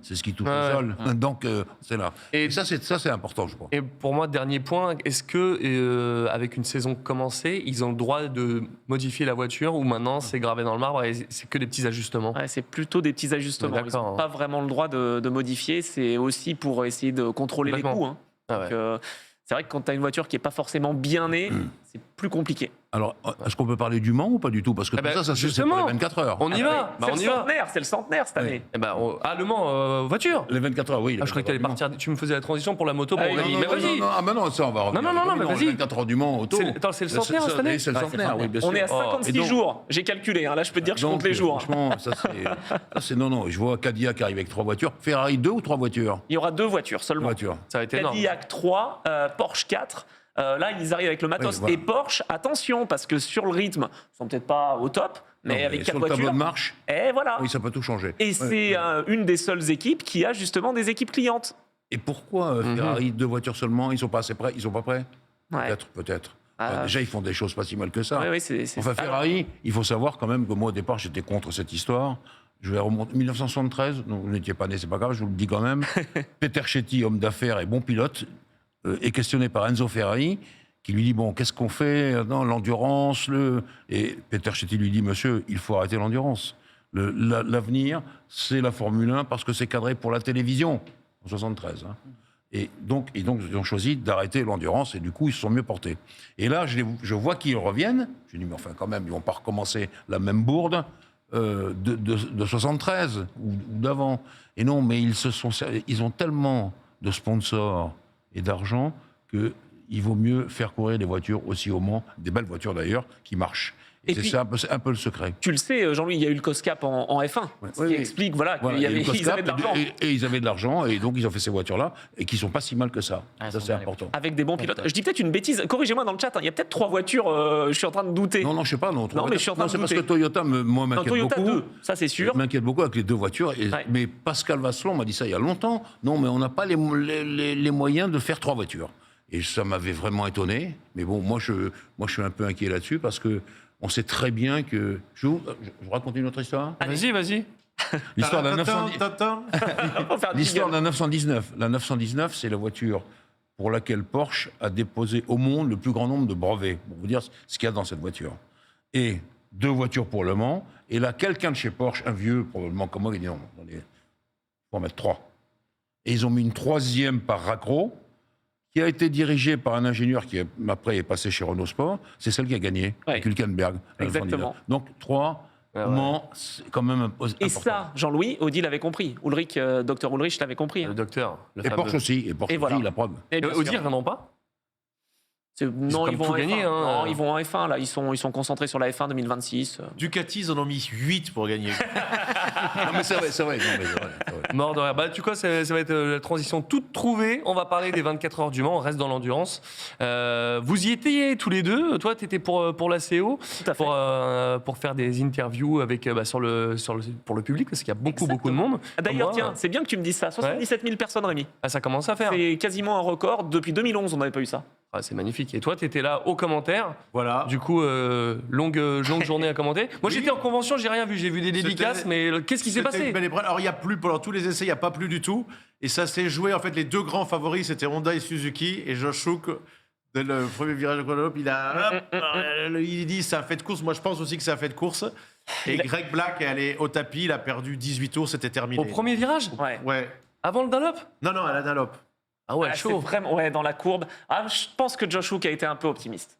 C'est ce qui touche Ouais. le sol. Donc, c'est là. Et- Et ça, c'est important, je crois. Et pour moi, dernier point, est-ce que avec une saison commencée, ils ont le droit de modifier la voiture ou maintenant c'est gravé dans le marbre et c'est que des petits ajustements? Ouais, c'est plutôt des petits ajustements. Ouais, Ils d'accord, n'ont hein. pas vraiment le droit de modifier. C'est aussi pour essayer de contrôler les Complètement. coûts. Hein. Ah ouais. Donc, c'est vrai que quand tu as une voiture qui n'est pas forcément bien née, c'est plus compliqué. Alors, est-ce qu'on peut parler du Mans ou pas du tout? Parce que Eh tout ben, ça c'est pour justement. les 24 heures. On y va, C'est on y le va. centenaire, c'est le centenaire cette année. Eh ben, ah, Le Mans, voiture. Les 24 heures, oui. Ah, je croyais que tu allais partir. Tu me faisais la transition pour la moto. Bon, Ah, vas-y, Non, mais non, vas-y. non, ah ben non, ça on va revenir. non, mais Oui, vas-y. les 24 heures du Mans auto. Attends, c'est le centenaire cette année? C'est le Ouais, c'est centenaire, le oui, bien sûr. On est à Oh, 56 et donc- jours. J'ai calculé. Hein. Là, je peux te dire que je Donc, compte les jours. Franchement, non, je vois Cadillac qui arrive avec 3 voitures. Ferrari 2 ou 3 voitures? Il y aura 2 voitures seulement. Voitures. Ça va être énorme. Cadillac 3, Porsche 4. Là, ils arrivent avec le matos. Oui, voilà. Et Porsche, attention, parce que sur le rythme, ils sont peut-être pas au top, mais Non, avec 4 sur le tableau voitures. de marche, Et voilà. oui, ça peut tout changer. Et Ouais. c'est une des seules équipes qui a justement des équipes clientes. Et pourquoi Ferrari 2 voitures seulement? Ils sont pas assez prêts? Ils sont pas prêts? Ouais. Peut-être. Ah. Déjà, ils font des choses pas si mal que ça. Oui, c'est Enfin, ça. Ferrari, il faut savoir quand même que moi, au départ, j'étais contre cette histoire. Je vais remonter 1973, donc vous n'étiez pas né, c'est pas grave, je vous le dis quand même. Peter Chetty, homme d'affaires et bon pilote, est questionné par Enzo Ferrari, qui lui dit bon, qu'est-ce qu'on fait? Non, l'endurance, et Peter Chetty lui dit monsieur, il faut arrêter l'endurance. L'avenir, c'est la Formule 1 parce que c'est cadré pour la télévision en 73. Hein. Et donc, ils ont choisi d'arrêter l'endurance et du coup, ils se sont mieux portés. Et là, je vois qu'ils reviennent. Je dis, mais enfin, quand même, ils vont pas recommencer la même bourde de 73 ou d'avant. Et non, mais ils ont tellement de sponsors et d'argent qu'il vaut mieux faire courir des voitures aussi au Mans, des belles voitures d'ailleurs, qui marchent. Et Et c'est puis- ça un peu le secret. Tu le sais, Jean-Louis, il y a eu le COSCAP en F1, ce qui explique voilà, Voilà, qu'il y il y a eu avait, le ils avaient de COSCAP, l'argent. et ils avaient de l'argent, et donc ils ont fait ces voitures-là, et qui sont pas si mal que ça. Ah, Ça, sont c'est bien, les important. Avec des bons pilotes. Je dis peut-être une bêtise, corrigez-moi dans le chat, hein, il y a peut-être 3 voitures, je suis en train de douter. Non, je sais pas. Non, mais je suis en train de c'est parce douter. que Toyota, moi, Non, m'inquiète Toyota beaucoup. 2, ça c'est sûr. M'inquiète beaucoup avec les 2 voitures. Ouais. Mais Pascal Vasselon m'a dit ça il y a longtemps. Non, mais on n'a pas les moyens de faire 3 voitures. Et ça m'avait vraiment étonné. Mais bon, moi, je suis un peu inquiet là-dessus parce que on sait très bien que. Je vous raconte une autre histoire. Vas-y. L'histoire d'un 910 Faut faire un L'histoire jingle. d'un 919. La 919, c'est la voiture pour laquelle Porsche a déposé au monde le plus grand nombre de brevets. Pour vous dire ce qu'il y a dans cette voiture. Et 2 voitures pour Le Mans. Et là, quelqu'un de chez Porsche, un vieux, probablement comme moi, il dit non, il faut en mettre 3. Et ils ont mis une 3e par raccro, qui a été dirigée par un ingénieur qui, après, est passé chez Renault Sport. C'est celle qui a gagné, Ouais. Hülkenberg. Exactement. Donc 3, Ah ouais. Mans, c'est quand même important. Et ça, Jean-Louis, Audi l'avait compris. Ulrich, Dr Ulrich l'avait compris. Le docteur. Le Et fameux. Porsche aussi. Et Porsche Et voilà. aussi, la preuve. Et bien Audi, sûr. ils reviendront pas? Non, comme ils vont tout en gagner, F1. hein. Non, ils vont en F1, là. Ils sont concentrés sur la F1 2026. Ducati, ils en ont mis 8 pour gagner. Non, mais c'est vrai, c'est vrai. Non, mais c'est vrai, c'est vrai. Mort de rire. Bah, tu vois, ça va être la transition toute trouvée. On va parler des 24 heures du Mans. On reste dans l'endurance. Vous y étiez tous les deux. Toi, tu étais pour la CO, Tout à fait. pour faire des interviews avec, pour le public, parce qu'il y a beaucoup de monde. D'ailleurs, Moi, tiens, c'est bien que tu me dises ça. 77 000 personnes, Rémi. ça commence à faire. C'est quasiment un record. Depuis 2011, on n'avait pas eu ça. Ah, c'est magnifique. Et toi, tu étais là aux commentaires. Voilà. Du coup, longue journée à commenter. Moi, Oui. j'étais en convention, j'ai rien vu. J'ai vu des dédicaces, mais qu'est-ce qui s'est C'était passé? une belle épreuve. Alors, il y a plu, pendant tous les essais, il n'y a pas plu du tout. Et ça s'est joué, en fait, les deux grands favoris, c'était Honda et Suzuki. Et Josh Hook, dès le premier virage de Guadeloupe, il dit c'est un fait de course. Moi, je pense aussi que c'est un fait de course. Et Greg Black est allé au tapis, il a perdu 18 tours, c'était terminé. Au premier virage? Ouais. Ouais. Avant le Dunlop? Non, à la Dunlop. Ah ouais, Ah, c'est chaud. vraiment, dans la courbe. Ah, je pense que Josh Hook a été un peu optimiste.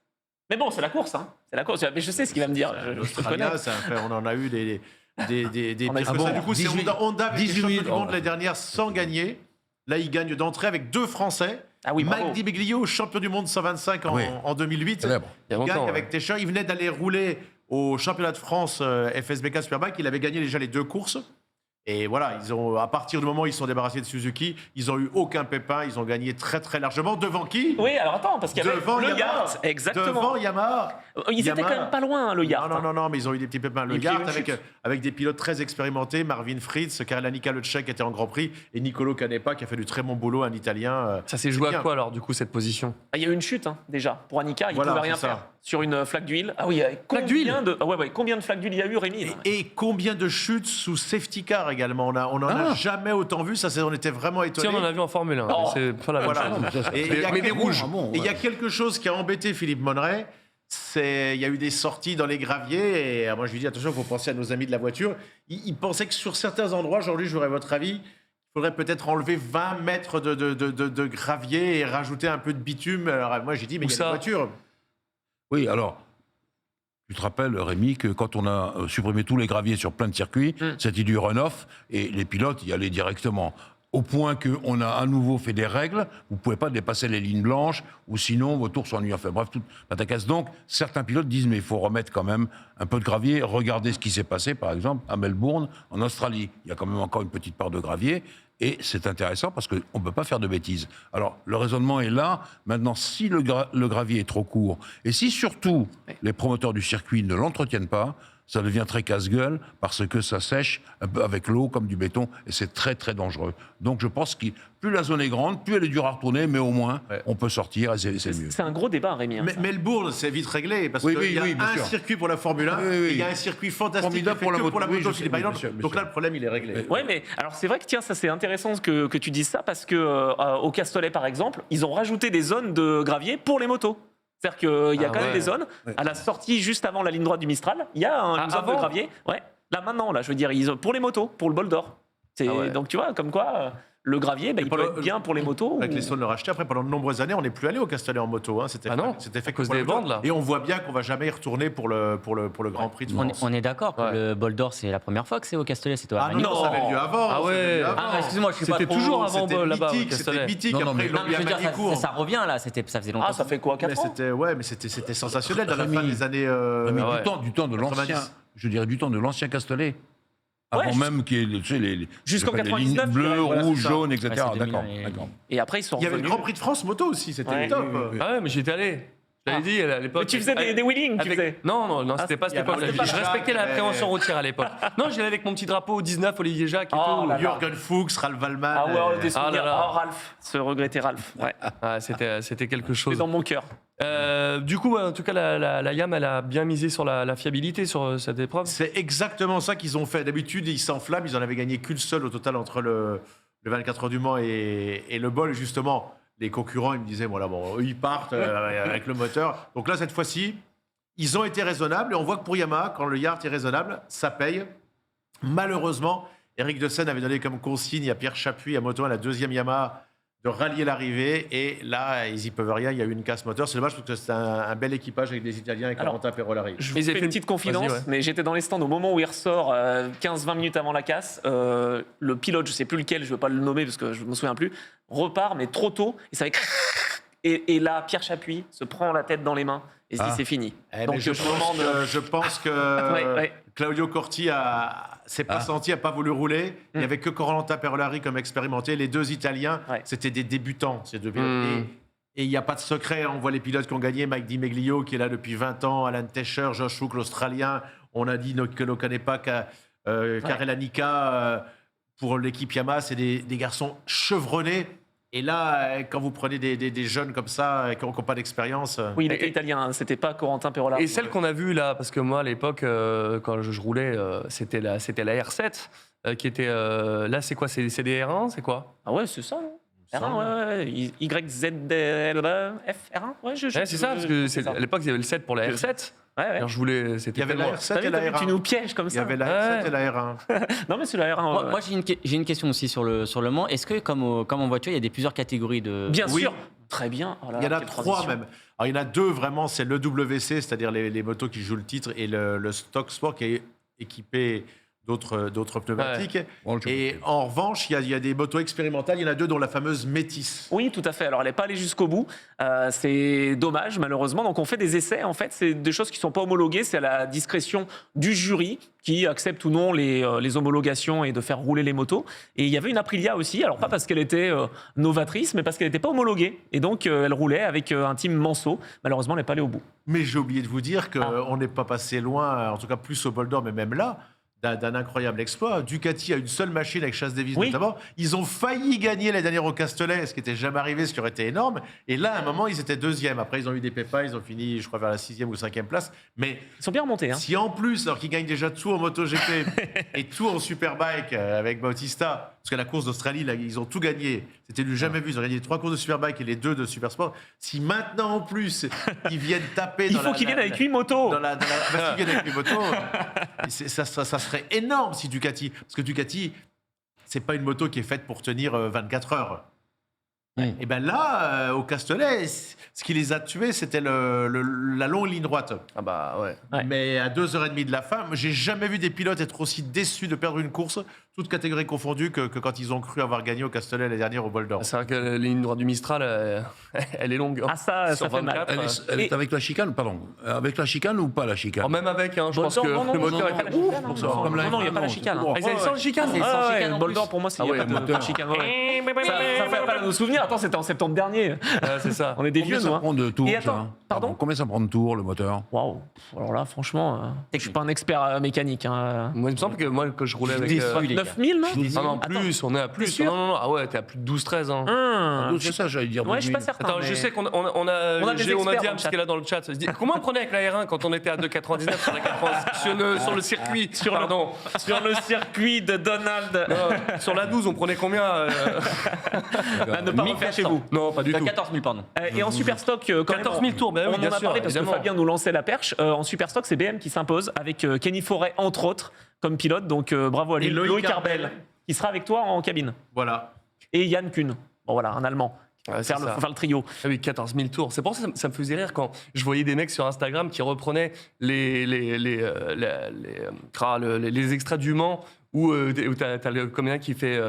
Mais bon, c'est la course, hein. C'est la course. Mais je sais ce qu'il va me dire. Je te connais. L'Australia, on en a eu des On a eu parce que bon, ça, du coup, c'est 18 Honda avec les 18 champions du monde oh. l'année dernière sans gagner. Là, il gagne d'entrée avec deux Français. Ah oui, bravo. Mike Di Biglio, champion du monde 125 Oui. en 2008. Célèbre. Il y a Il gagne longtemps, avec Tescher. Il venait d'aller rouler au championnat de France FSBK Superbike. Il avait gagné déjà les deux courses. Et voilà, à partir du moment où ils se sont débarrassés de Suzuki, ils n'ont eu aucun pépin. Ils ont gagné très très largement. Devant qui? Oui, alors attends, parce qu'il y avait Devant le Yamaha. Yacht. Exactement. Devant Yamaha. Ils étaient Yamaha. quand même pas loin, hein, le Yacht. Non, mais ils ont eu des petits pépins. Le Et puis, il y a eu Yacht une chute. avec des pilotes très expérimentés, Marvin Fritz, Karlanika Lecce qui était en Grand Prix, et Nicolo Canepa qui a fait du très bon boulot, un Italien. Ça s'est joué bien. à quoi alors, du coup, cette position? Ah, il y a eu une chute, hein, déjà. Pour Annika, il ne Voilà, pouvait rien c'est ça. faire. Sur une flaque d'huile. Ah oui, Flaque d'huile combien de flaques d'huile il y a eu, Rémi? Et combien de chutes sous safety car également. On en a jamais autant vu. On était vraiment Si, étonnés. on en a vu en Formule 1. Oh. C'est pas la même Voilà. chose. Et il y a Mais des quelque- rouges. Et il y a quelque chose qui a embêté Philippe Monneray. Il y a eu des sorties dans les graviers. Et moi, je lui dis attention, il faut penser à nos amis de la voiture. Il pensait que sur certains endroits, aujourd'hui, j'aurais votre avis. Il faudrait peut-être enlever 20 mètres de gravier et rajouter un peu de bitume. Alors, moi, j'ai dit, mais Où il y a ça des voitures. Oui, alors, tu te rappelles, Rémi, que quand on a supprimé tous les graviers sur plein de circuits, c'était du run-off et les pilotes y allaient directement. Au point qu'on a à nouveau fait des règles, vous ne pouvez pas dépasser les lignes blanches, ou sinon vos tours s'ennuient. Enfin bref, toute la tacasse. Donc, certains pilotes disent, mais il faut remettre quand même un peu de gravier. Regardez ce qui s'est passé, par exemple, à Melbourne, en Australie. Il y a quand même encore une petite part de gravier. Et c'est intéressant parce qu'on ne peut pas faire de bêtises. Alors, le raisonnement est là. Maintenant, si le gravier est trop court, et si surtout les promoteurs du circuit ne l'entretiennent pas, ça devient très casse-gueule parce que ça sèche un peu avec l'eau comme du béton et c'est très très dangereux. Donc je pense que plus la zone est grande, plus elle est dure à retourner, mais au moins on peut sortir et c'est mieux. C'est un gros débat, Rémi. hein, Mais ça. Melbourne, c'est vite réglé parce Oui, qu'il y a bien un sûr. circuit pour la Formule 1 Oui, oui. et il y a un circuit fantastique Formidable fait pour la que moto. pour la Oui, moto je Philippe sais, Island. bien sûr, bien Donc sûr. là, le problème, il est réglé. Ouais, mais alors c'est vrai que tiens, ça c'est intéressant que tu dises ça parce que au Castellet par exemple, ils ont rajouté des zones de gravier pour les motos. C'est-à-dire qu'il y a Ah quand même ouais. des zones. À la sortie, juste avant la ligne droite du Mistral, il y a une zone de avant gravier. Ouais. Là maintenant, là, je veux dire, pour les motos, pour le bol d'or. Ah ouais. Donc tu vois, comme quoi, le gravier, il peut être bien pour les motos. Avec ou- les Stones le racheté, après pendant de nombreuses années, on n'est plus allé au Castellet en moto. Hein. C'était Ah non, c'était fait à cause pour la des moto. bandes, là. Et on voit bien qu'on va jamais y retourner pour le Grand Prix de France. On est d'accord que Ouais. le bol d'or, c'est la première fois que c'est au Castellet, c'est toi. Ah non, Non. ça avait lieu avant. Ah ça ouais. avait lieu avant. Ah, excuse-moi, je suis pas C'était trop... toujours avant C'était là-bas, au mythique, Castellet. c'était mythique. Non, non, Après, mais- ils Non, l'ont mais je veux bien dire, Manicourt. ça revient là, ça faisait longtemps. Ah, ça fait quoi, 4 Mais ans c'était sensationnel dans la Rémi. fin des années. Mais Ah ouais. du temps de 90. l'ancien, je dirais du temps de l'ancien Castellet. Ouais, Avant même qu'il y ait tu sais, Jusqu'en les lignes 99, bleues, voilà, rouges, c'est ça. jaunes, etc. Ouais, c'est 2000, D'accord, et- d'accord. Et après, ils sont Il y avait le revenus. Grand Prix de France moto aussi, c'était Ouais. top. Ah ouais, mais j'y étais allé. Je l'avais dit à l'époque. Mais tu faisais des wheelings, tu Avec- faisais. Non, c'était pas cette il y avait époque-là. Olivier Je Jacques, respectais la mais- prévention routière à l'époque. Non, j'y allais avec mon petit drapeau au 19, Olivier Jacques et Oh tout. là là. Jürgen Fuchs, Ralph Wallmann. Ah ouais, des Ah là souvenirs. là. Oh, Ralph, se regretter Ralph. Ouais. Ah, c'était quelque C'est chose. dans mon cœur. Du coup, en tout cas, la YAM, elle a bien misé sur la fiabilité sur cette épreuve. C'est exactement ça qu'ils ont fait. D'habitude, ils s'enflamment. Ils en avaient gagné qu'une seule au total entre le 24 heures du Mans et le bol. Justement, les concurrents, ils me disaient, voilà, bon, eux, ils partent avec le moteur. Donc là, cette fois-ci, ils ont été raisonnables. Et on voit que pour Yamaha, quand le yard est raisonnable, ça paye. Malheureusement, Eric De Seine avait donné comme consigne à Pierre Chapuis, à Moto1, la deuxième Yamaha, de rallier l'arrivée. Et là, ils y peuvent rien. Il y a eu une casse moteur. C'est dommage parce que c'était un bel équipage avec des Italiens, avec Alors, Corentin Perolari. Je Ils vous avaient fais fait une petite confidence, Vas-y, ouais. mais j'étais dans les stands au moment où il ressort, 15-20 minutes avant la casse. Le pilote, je sais plus lequel, je ne veux pas le nommer parce que je me souviens plus, repart, mais trop tôt. Et ça fait... Et là, Pierre Chapuis se prend la tête dans les mains et se dit c'est fini. Donc je pense que Claudio Corti s'est pas senti, a pas voulu rouler. Il n'y avait que Corentin Perolari comme expérimenté. Les deux Italiens, c'était des débutants. Ces deux pilotes. Et il n'y a pas de secret. On voit les pilotes qui ont gagné. Mike Di Meglio, qui est là depuis 20 ans. Alan Tescher, Josh Hook, l'Australien. On a dit que l'on ne connaît pas Karel Anika. Pour l'équipe Yamaha, c'est des garçons chevronnés. Et là, quand vous prenez des jeunes comme ça, qui n'ont pas d'expérience... Oui, il était italien, hein, c'était pas Corentin Perolari. Et celle qu'on a vue là, parce que moi à l'époque, quand je roulais, c'était la R7 qui était... là, c'est quoi? C'est des R1, c'est quoi? Ah ouais, c'est ça, non? R1, ouais. YZDLF, R1, ouais, c'est ça, parce que à l'époque, il y avait le 7 pour la R7. Ouais. Alors, il y avait la R7 et la R1. Tu nous pièges comme ça. Il y avait la R7 et la R1. Non, mais c'est la R1. Moi, j'ai une question aussi sur le Mans. Est-ce que, comme en voiture, il y a plusieurs catégories de... Bien sûr. Très bien. Oh là, il y en a 3 même. Alors, il y en a 2 vraiment, c'est le WC, c'est-à-dire les motos qui jouent le titre, et le Stock Sport qui est équipé d'autres pneumatiques. Et en revanche, il y a des motos expérimentales. Il y en a 2, dont la fameuse Métis. Oui, tout à fait. Alors, elle n'est pas allée jusqu'au bout. C'est dommage, malheureusement. Donc, on fait des essais. En fait, c'est des choses qui ne sont pas homologuées. C'est à la discrétion du jury qui accepte ou non les homologations et de faire rouler les motos. Et il y avait une Aprilia aussi. Alors, pas parce qu'elle était novatrice, mais parce qu'elle n'était pas homologuée. Et donc, elle roulait avec un team Manso. Malheureusement, elle n'est pas allée au bout. Mais j'ai oublié de vous dire qu'on n'est pas passé loin, en tout cas plus au Bol d'Or, mais même là, d'un incroyable exploit. Ducati a une seule machine avec Chase Davis notamment. Ils ont failli gagner la dernière au Castellet, ce qui n'était jamais arrivé, ce qui aurait été énorme. Et là, à un moment, ils étaient 2e. Après, ils ont eu des pépins, ils ont fini, je crois, vers la 6e ou 5e place. Mais ils sont bien remontés. Hein. Si en plus, alors qu'ils gagnent déjà tout en MotoGP et tout en Superbike avec Bautista, parce que la course d'Australie, là, ils ont tout gagné. C'était du jamais vu. Ils ont gagné les 3 courses de Superbike et les 2 de Supersport. Si maintenant, en plus, ils viennent taper il faut qu'ils viennent avec 8 motos. S'ils viennent avec 8 motos, ça serait énorme si Ducati... Parce que Ducati, c'est pas une moto qui est faite pour tenir 24 heures. Et bien là, au Castellet, ce qui les a tués, c'était la longue ligne droite. Ah bah ouais. Mais à 2h30 de la fin, j'ai jamais vu des pilotes être aussi déçus de perdre une course, toutes catégories confondues, que quand ils ont cru avoir gagné au Castellet les dernières au Bol d'Or. C'est vrai que la ligne droite du Mistral, elle est longue. Ah ça fait mal. Elle est avec la chicane, pardon. Avec la chicane ou pas la chicane? Même avec, je pense que le moteur est fait ouf pour ça. Non, il n'y a pas la chicane. Ils avaient sans chicane. Le Bol d'Or, pour moi, c'est il n'y a pas de chicane. Ça fait pas nos souvenirs. Attends, c'était en septembre dernier. C'est ça. On est des vieux, nous. Combien ça prend de tours? Et attends, pardon? Combien ça prend de tours, le moteur? Waouh. Alors là, franchement, je suis pas un expert mécanique. Moi, il me semble que moi, quand je roulais avec... 9000, non? Non, plus, on est à plus. Non, ah ouais, t'es à plus de 12-13 ans. C'est ça, j'allais dire. Ouais, je suis pas certain. Attends, je sais qu'on a Diam qui est là dans le chat. Comment on prenait avec la R1 quand on était à 2,99 sur la 80 sur le circuit? Sur le circuit de Donald. Non, sur la 12, on prenait combien Ne pas refaire chez vous. Non, pas du tout. 14 000, pardon. Et en Superstock, 14 000 tours, on bien en a sûr, parlé parce que évidemment. Fabien nous lançait la perche. En Superstock, c'est BM qui s'impose avec Kenny Forêt, entre autres, comme pilote. Donc bravo à lui. Et Loïc Arbel, qui sera avec toi en cabine. Voilà. Et Yann Kuhn. Bon voilà, un Allemand. Ouais, faire le trio. Ah oui, 14 000 tours. C'est pour ça que ça me faisait rire quand je voyais des mecs sur Instagram qui reprenaient les extraits du Mans où t'as le comédien qui fait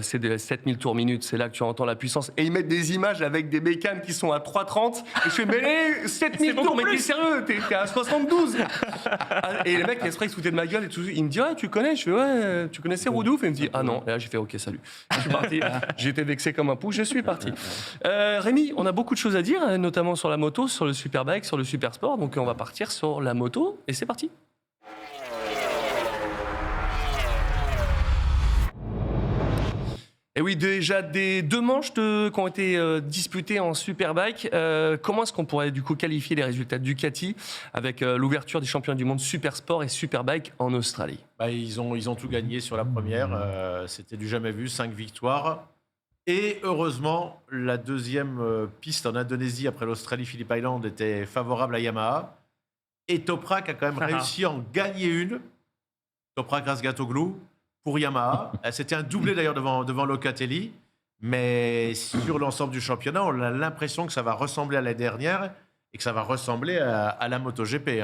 c'est de 7000 tours minute, c'est là que tu entends la puissance. Et ils mettent des images avec des bécanes qui sont à 3,30. Et je fais, mais 7000 tours, mais t'es sérieux, t'es à 72. Et les mecs, exprès, ils se foutaient de ma gueule et tout. Il me dit, ouais, tu connais? Je fais, ouais, tu connaissais Roudouf? Et il me dit, ah non. Et là, j'ai fait, ok, salut. Je suis parti. J'étais vexé comme un pou, je suis parti. Rémi, on a beaucoup de choses à dire, notamment sur la moto, sur le Superbike, sur le Supersport. Donc, on va partir sur la moto et c'est parti. Et oui, déjà des 2 manches qui ont été disputées en Superbike. Comment est-ce qu'on pourrait du coup qualifier les résultats de Ducati avec l'ouverture des championnats du monde Supersport et Superbike en Australie? Ils ont tout gagné sur la première. C'était du jamais vu, 5 victoires. Et heureusement, la deuxième piste en Indonésie après l'Australie, Phillip Island était favorable à Yamaha. Et Toprak a quand même réussi à en gagner une. Toprak Razgatoglu. Pour Yamaha. C'était un doublé d'ailleurs devant Locatelli. Mais sur l'ensemble du championnat, on a l'impression que ça va ressembler à la dernière et que ça va ressembler à la MotoGP.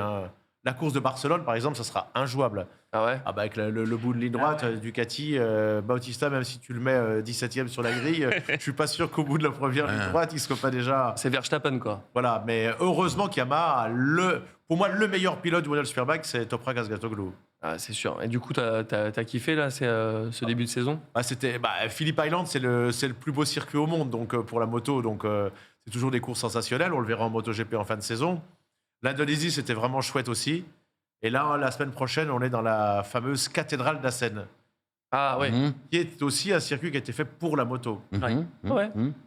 La course de Barcelone, par exemple, ça sera injouable. Ah ouais. Ah bah avec le bout de ligne droite, Ducati, Bautista, même si tu le mets 17e sur la grille, je suis pas sûr qu'au bout de la première ligne droite, il soit pas déjà... C'est Verstappen, quoi. Voilà, mais heureusement qu'Yamaha a pour moi, le meilleur pilote du Mondial Superbike, c'est Toprak Azgatoglu. Ah, c'est sûr. Et du coup, t'as kiffé, là, ce début de saison? Phillip Island, c'est le plus beau circuit au monde donc, pour la moto, donc c'est toujours des courses sensationnelles, on le verra en MotoGP en fin de saison. L'Indonésie, c'était vraiment chouette aussi. Et là, la semaine prochaine, on est dans la fameuse cathédrale d'Assen. Ah ouais. Qui est aussi un circuit qui a été fait pour la moto.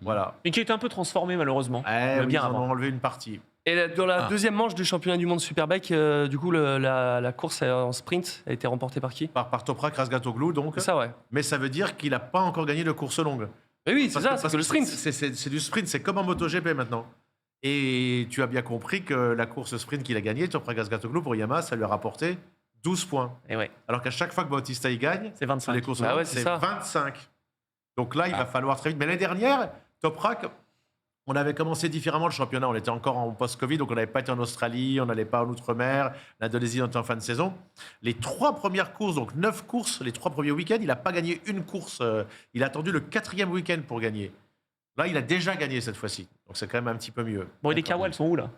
Voilà. Et qui a été un peu transformé, malheureusement. Ils bien en avant. ont enlevé une partie. Et dans la deuxième manche du championnat du monde Superbike, du coup, la course en sprint a été remportée par qui? Par Toprak Razgatoglu, donc. C'est ça, ouais. Mais ça veut dire qu'il n'a pas encore gagné de course longue. Mais oui, c'est Parce le sprint. C'est du sprint, c'est comme en MotoGP maintenant. Et tu as bien compris que la course sprint qu'il a gagnée, Toprak Razgatoglu, pour Yamaha, ça lui a rapporté 12 points. Et ouais, Alors qu'à chaque fois que Bautista y gagne, c'est 25. les courses Ah longues, ouais, c'est c'est ça. 25. Donc là, il va falloir très vite. Mais l'année dernière, Toprak, on avait commencé différemment le championnat. On était encore en post-Covid, donc on n'avait pas été en Australie, on n'allait pas en Outre-mer. L'Indonésie, on était en fin de saison. Les 3 premières courses, donc 9 courses, les 3 premiers week-ends, il n'a pas gagné une course. Il a attendu le 4e week-end pour gagner. Là, il a déjà gagné cette fois-ci. Donc c'est quand même un petit peu mieux. Bon, et les Kawa, elles sont où, là?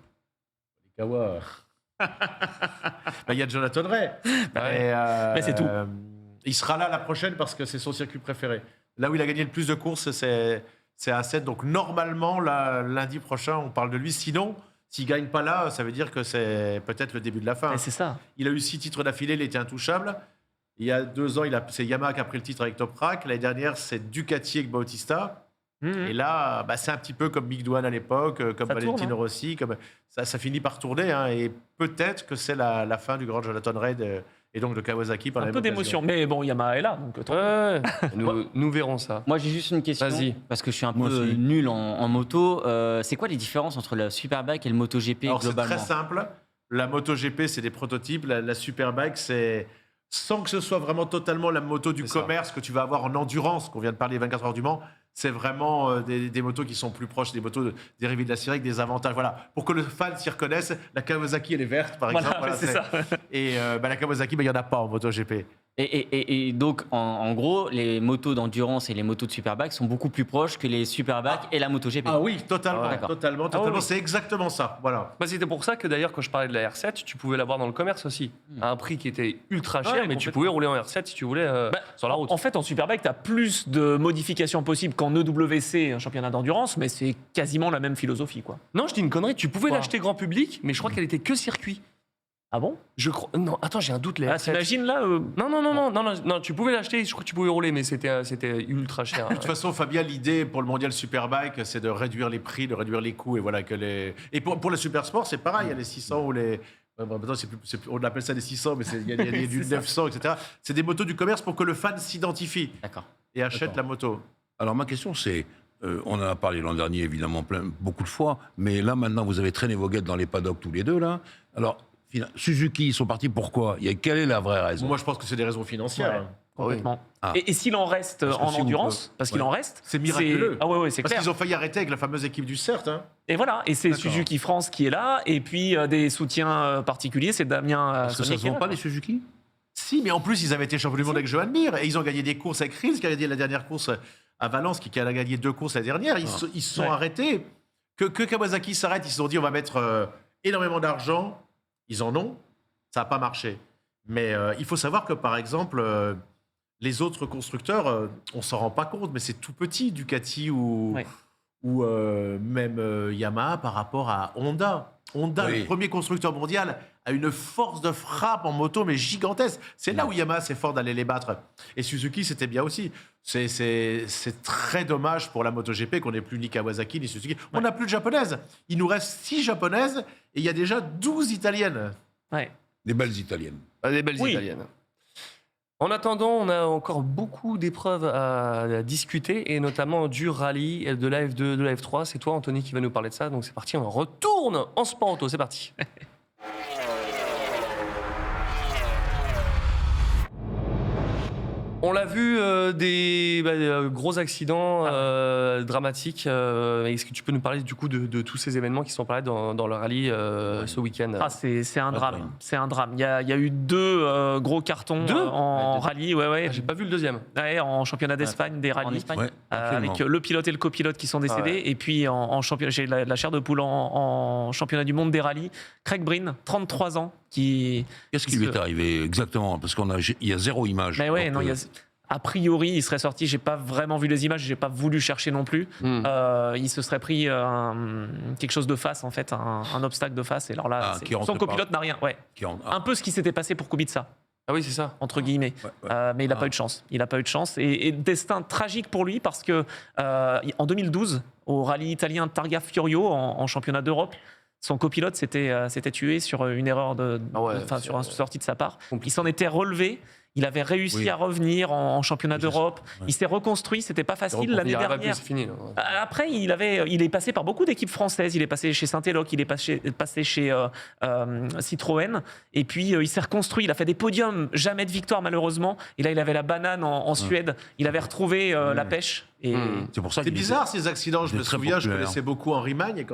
Les Kawa. Il y a Jonathan Ray. Mais c'est tout. Il sera là la prochaine parce que c'est son circuit préféré. Là où il a gagné le plus de courses, c'est à 7. Donc normalement, lundi prochain, on parle de lui. Sinon, s'il ne gagne pas là, ça veut dire que c'est peut-être le début de la fin. Et c'est ça. Il a eu 6 titres d'affilée, il était intouchable. Il y a 2 ans, c'est Yamaha qui a pris le titre avec Toprak. L'année dernière, c'est Ducati avec Bautista. Et là, c'est un petit peu comme Mick Doohan à l'époque, comme Valentino Rossi. Ça finit par tourner. Et peut-être que c'est la fin du grand Jonathan Ray et donc de Kawasaki par la Un peu d'émotion. Mais bon, Yamaha est là. Donc, nous verrons ça. Moi, j'ai juste une question. Vas-y. Parce que je suis un peu nul en moto. C'est quoi les différences entre le Superbike et le MotoGP Alors, globalement? c'est très simple. La MotoGP, c'est des prototypes. La Superbike, c'est... Sans que ce soit vraiment totalement la moto du commerce que tu vas avoir en endurance, qu'on vient de parler 24 heures du Mans, c'est vraiment des motos qui sont plus proches des motos dérivées de la série avec des avantages. Voilà. Pour que le fan s'y reconnaisse, la Kawasaki, elle est verte, par exemple. Voilà, c'est ça. Et la Kawasaki, il n'y en a pas en MotoGP. Et donc, en gros, les motos d'endurance et les motos de Superbike sont beaucoup plus proches que les Superbike et la MotoGP. Ah oui, totalement. D'accord. Totalement. oui. C'est exactement ça. Voilà. C'était pour ça que d'ailleurs, quand je parlais de la R7, tu pouvais l'avoir dans le commerce aussi. À un prix qui était ultra cher, mais tu pouvais rouler en R7 si tu voulais sur la route. En fait, en Superbike, tu as plus de modifications possibles qu'en EWC, un championnat d'endurance, mais c'est quasiment la même philosophie, quoi. Non, je dis une connerie. Tu pouvais Quoi l'acheter grand public, mais je crois qu'elle était que circuit. Ah bon? Je crois. Non, attends, j'ai un doute. Les R7. T'imagines là Non, tu pouvais l'acheter. Je crois que tu pouvais rouler, mais c'était ultra cher. De toute façon, Fabien, l'idée pour le mondial Superbike, c'est de réduire les prix, de réduire les coûts. Et voilà et pour le Supersport, c'est pareil. Il y a les 600 ou les. Maintenant, on appelle ça des 600, mais il y a du 900, etc. C'est des motos du commerce pour que le fan s'identifie et achète la moto. Alors ma question c'est, on en a parlé l'an dernier évidemment beaucoup de fois, mais là maintenant vous avez traîné vos guettes dans les paddocks tous les deux là. Alors Suzuki, ils sont partis pourquoi? Quelle est la vraie raison? Moi je pense que c'est des raisons financières. Ouais. Complètement. Ah. Et s'il en reste en endurance, parce qu'il en reste, c'est miraculeux. Ah ouais, c'est parce clair. qu'ils ont failli arrêter avec la fameuse équipe du CERT. Et voilà, et c'est Suzuki France qui est là, et puis des soutiens particuliers, c'est Damien. Parce que ça se vend pas les Suzuki? Si, mais en plus ils avaient été champions du monde avec Johan Mir et ils ont gagné des courses avec Rins qui a gagné la dernière course à Valence, qui a gagné 2 courses l'année dernière. Ils se sont arrêtés. Que Kawasaki s'arrête, ils se sont dit on va mettre énormément d'argent. Ils en ont. Ça n'a pas marché. Mais il faut savoir que, par exemple, les autres constructeurs, on ne s'en rend pas compte, mais c'est tout petit, Ducati ou même Yamaha par rapport à Honda. Honda, le premier constructeur mondial, a une force de frappe en moto, mais gigantesque. C'est là où Yamaha, c'est fort d'aller les battre. Et Suzuki, c'était bien aussi. C'est très dommage pour la MotoGP qu'on n'ait plus ni Kawasaki, ni Suzuki. On n'a plus de japonaises. Il nous reste 6 japonaises et il y a déjà 12 italiennes. Ouais. Des belles italiennes. Des belles italiennes. En attendant, on a encore beaucoup d'épreuves à discuter, et notamment du rallye, de la F2, de la F3. C'est toi, Anthony, qui va nous parler de ça. Donc c'est parti, on retourne en sport auto. C'est parti. On l'a vu, des gros accidents dramatiques. Est-ce que tu peux nous parler du coup de tous ces événements qui sont parlés dans le rallye ce week-end? C'est un drame. C'est un drame. Il y a eu 2 gros cartons en rallye. Ouais. J'ai pas vu le deuxième. Ouais, en championnat d'Espagne, des rallyes. Avec le pilote et le copilote qui sont décédés. Et puis en championnat, j'ai la chair de poule en championnat du monde des rallyes. Craig Breen, 33 ans. Qu'est-ce qui lui est arrivé exactement? Parce qu'il y a 0 image. Mais ouais, non, a priori, il serait sorti. J'ai pas vraiment vu les images. J'ai pas voulu chercher non plus. Il se serait pris quelque chose de face, en fait, un obstacle de face. Et alors là, son copilote n'a rien. Ouais. Un peu ce qui s'était passé pour Kubica. Ah oui, c'est ça. Entre guillemets. Mais il n'a pas eu de chance. Il n'a pas eu de chance. Et destin tragique pour lui parce que en 2012, au rallye italien Targa Florio, en championnat d'Europe, son copilote s'était tué sur une erreur sur une sortie de sa part. Il s'en était relevé. Il avait réussi à revenir en championnat d'Europe. Il s'est reconstruit. C'était pas facile l'année dernière. Après, il est passé par beaucoup d'équipes françaises. Il est passé chez Saint-Éloque. Il est passé chez Citroën. Et puis, il s'est reconstruit. Il a fait des podiums. Jamais de victoire, malheureusement. Et là, il avait la banane en Suède. Il avait retrouvé la pêche. C'est pour ça. C'est bizarre ces accidents. Je me souviens, je connaissais beaucoup Henri Magne et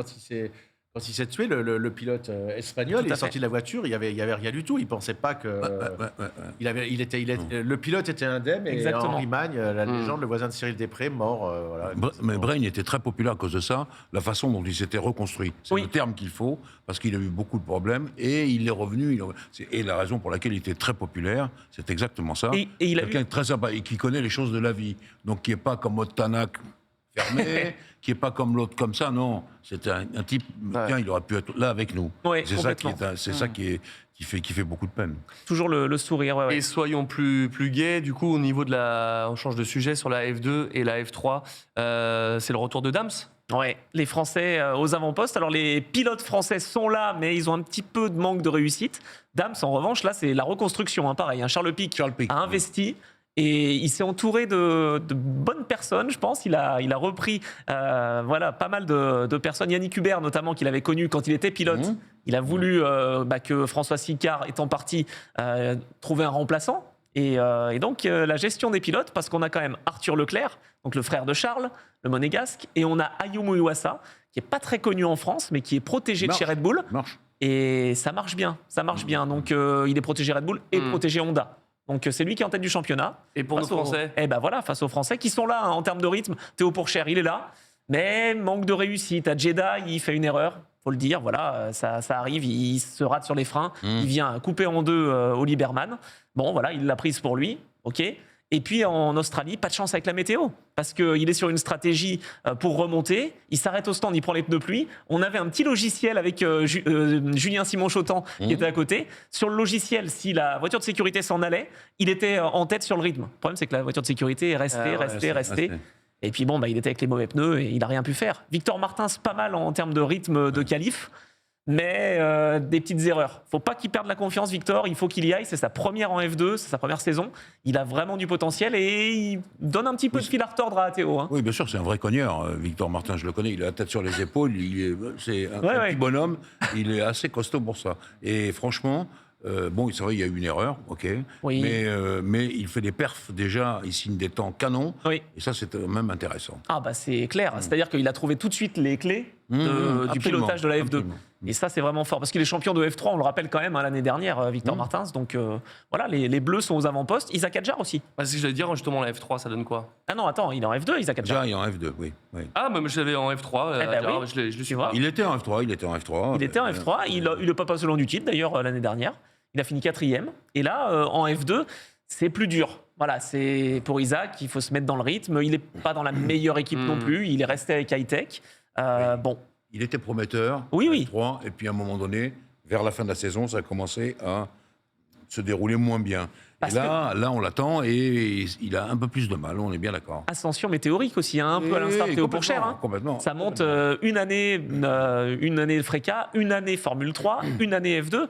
quand il s'est tué, le pilote espagnol, il est sorti de la voiture, il y avait rien du tout. Il pensait pas que le pilote était indemne et Henri Magne, la légende, le voisin de Cyril Després, mort. Mais Breen était très populaire à cause de ça, la façon dont il s'était reconstruit. C'est le terme qu'il faut parce qu'il a eu beaucoup de problèmes et il est revenu. Et la raison pour laquelle il était très populaire, c'est exactement ça. Et il a quelqu'un de très sympa et qui connaît les choses de la vie, donc qui est pas comme Aude Tanak fermé, qui est pas comme l'autre comme ça, non. C'est un type, tiens, il aurait pu être là avec nous. Ouais, c'est ça qui fait beaucoup de peine. Toujours le sourire. Et soyons plus gais, du coup, au niveau on change de sujet sur la F2 et la F3, c'est le retour de Dams. Ouais, les Français aux avant-postes. Alors les pilotes français sont là, mais ils ont un petit peu de manque de réussite. Dams, en revanche, là, c'est la reconstruction, pareil. Charles Pic a investi. Et il s'est entouré de bonnes personnes, je pense. Il a repris pas mal de personnes. Yannick Hubert, notamment, qu'il avait connu quand il était pilote. Il a voulu que François Sicard, étant parti, trouver un remplaçant. Et donc, la gestion des pilotes, parce qu'on a quand même Arthur Leclerc, donc le frère de Charles, le monégasque, et on a Ayumu Iwasa, qui n'est pas très connu en France, mais qui est protégé de chez Red Bull. Et ça marche bien. Donc, il est protégé Red Bull et protégé Honda. Donc c'est lui qui est en tête du championnat. Et pour nos Français face aux Français qui sont là en termes de rythme. Théo Pourchère, il est là, mais manque de réussite. À Jeddah, il fait une erreur, faut le dire. Voilà, ça arrive, il se rate sur les freins. Il vient couper en deux Oli Berman. Bon, voilà, il l'a prise pour lui, ok. Et puis en Australie, pas de chance avec la météo, parce qu'il est sur une stratégie pour remonter. Il s'arrête au stand, il prend les pneus pluie. On avait un petit logiciel avec Julien Simon-Chotan qui était à côté. Sur le logiciel, si la voiture de sécurité s'en allait, il était en tête sur le rythme. Le problème, c'est que la voiture de sécurité est restée. Et puis il était avec les mauvais pneus et il n'a rien pu faire. Victor Martins, pas mal en termes de rythme de qualif. Mais des petites erreurs. Faut pas qu'il perde la confiance, Victor. Il faut qu'il y aille. C'est sa première en F2, c'est sa première saison. Il a vraiment du potentiel et il donne un petit peu de fil à retordre à Théo. Oui, bien sûr, c'est un vrai cogneur. Victor Martin, je le connais. Il a la tête sur les épaules. C'est un petit bonhomme. Il est assez costaud pour ça. Et franchement, c'est vrai, il y a eu une erreur, ok. Oui. Mais il fait des perfs déjà. Il signe des temps canons. Oui. Et ça, c'est même intéressant. C'est clair. C'est-à-dire qu'il a trouvé tout de suite les clés du pilotage de la F2. Absolument. Et ça, c'est vraiment fort. Parce qu'il est champion de F3, on le rappelle quand même, l'année dernière, Victor Martins. Donc voilà, les Bleus sont aux avant-postes. Isaac Hadjar aussi. Si je vais dire, justement, la F3, ça donne quoi? Ah non, attends, il est en F2, Isaac Hadjar. Déjà, il est en F2, oui. Ah, mais je l'avais en F3. Je le suis pas. Il était en F3. Il était en F3. Il n'a pas passé loin du titre, d'ailleurs, l'année dernière. Il a fini 4e. Et là, en F2, c'est plus dur. Voilà, c'est pour Isaac, il faut se mettre dans le rythme. Il n'est pas dans la meilleure équipe non plus. Il est resté avec Hightech. Bon. Il était prometteur, oui. 3, et puis à un moment donné, vers la fin de la saison, ça a commencé à se dérouler moins bien. Et là, on l'attend et il a un peu plus de mal, on est bien d'accord. Ascension météorique aussi, un peu à l'instar de Théo Pourchère. Complètement. Ça monte une année de Freca, une année Formule 3, une année F2.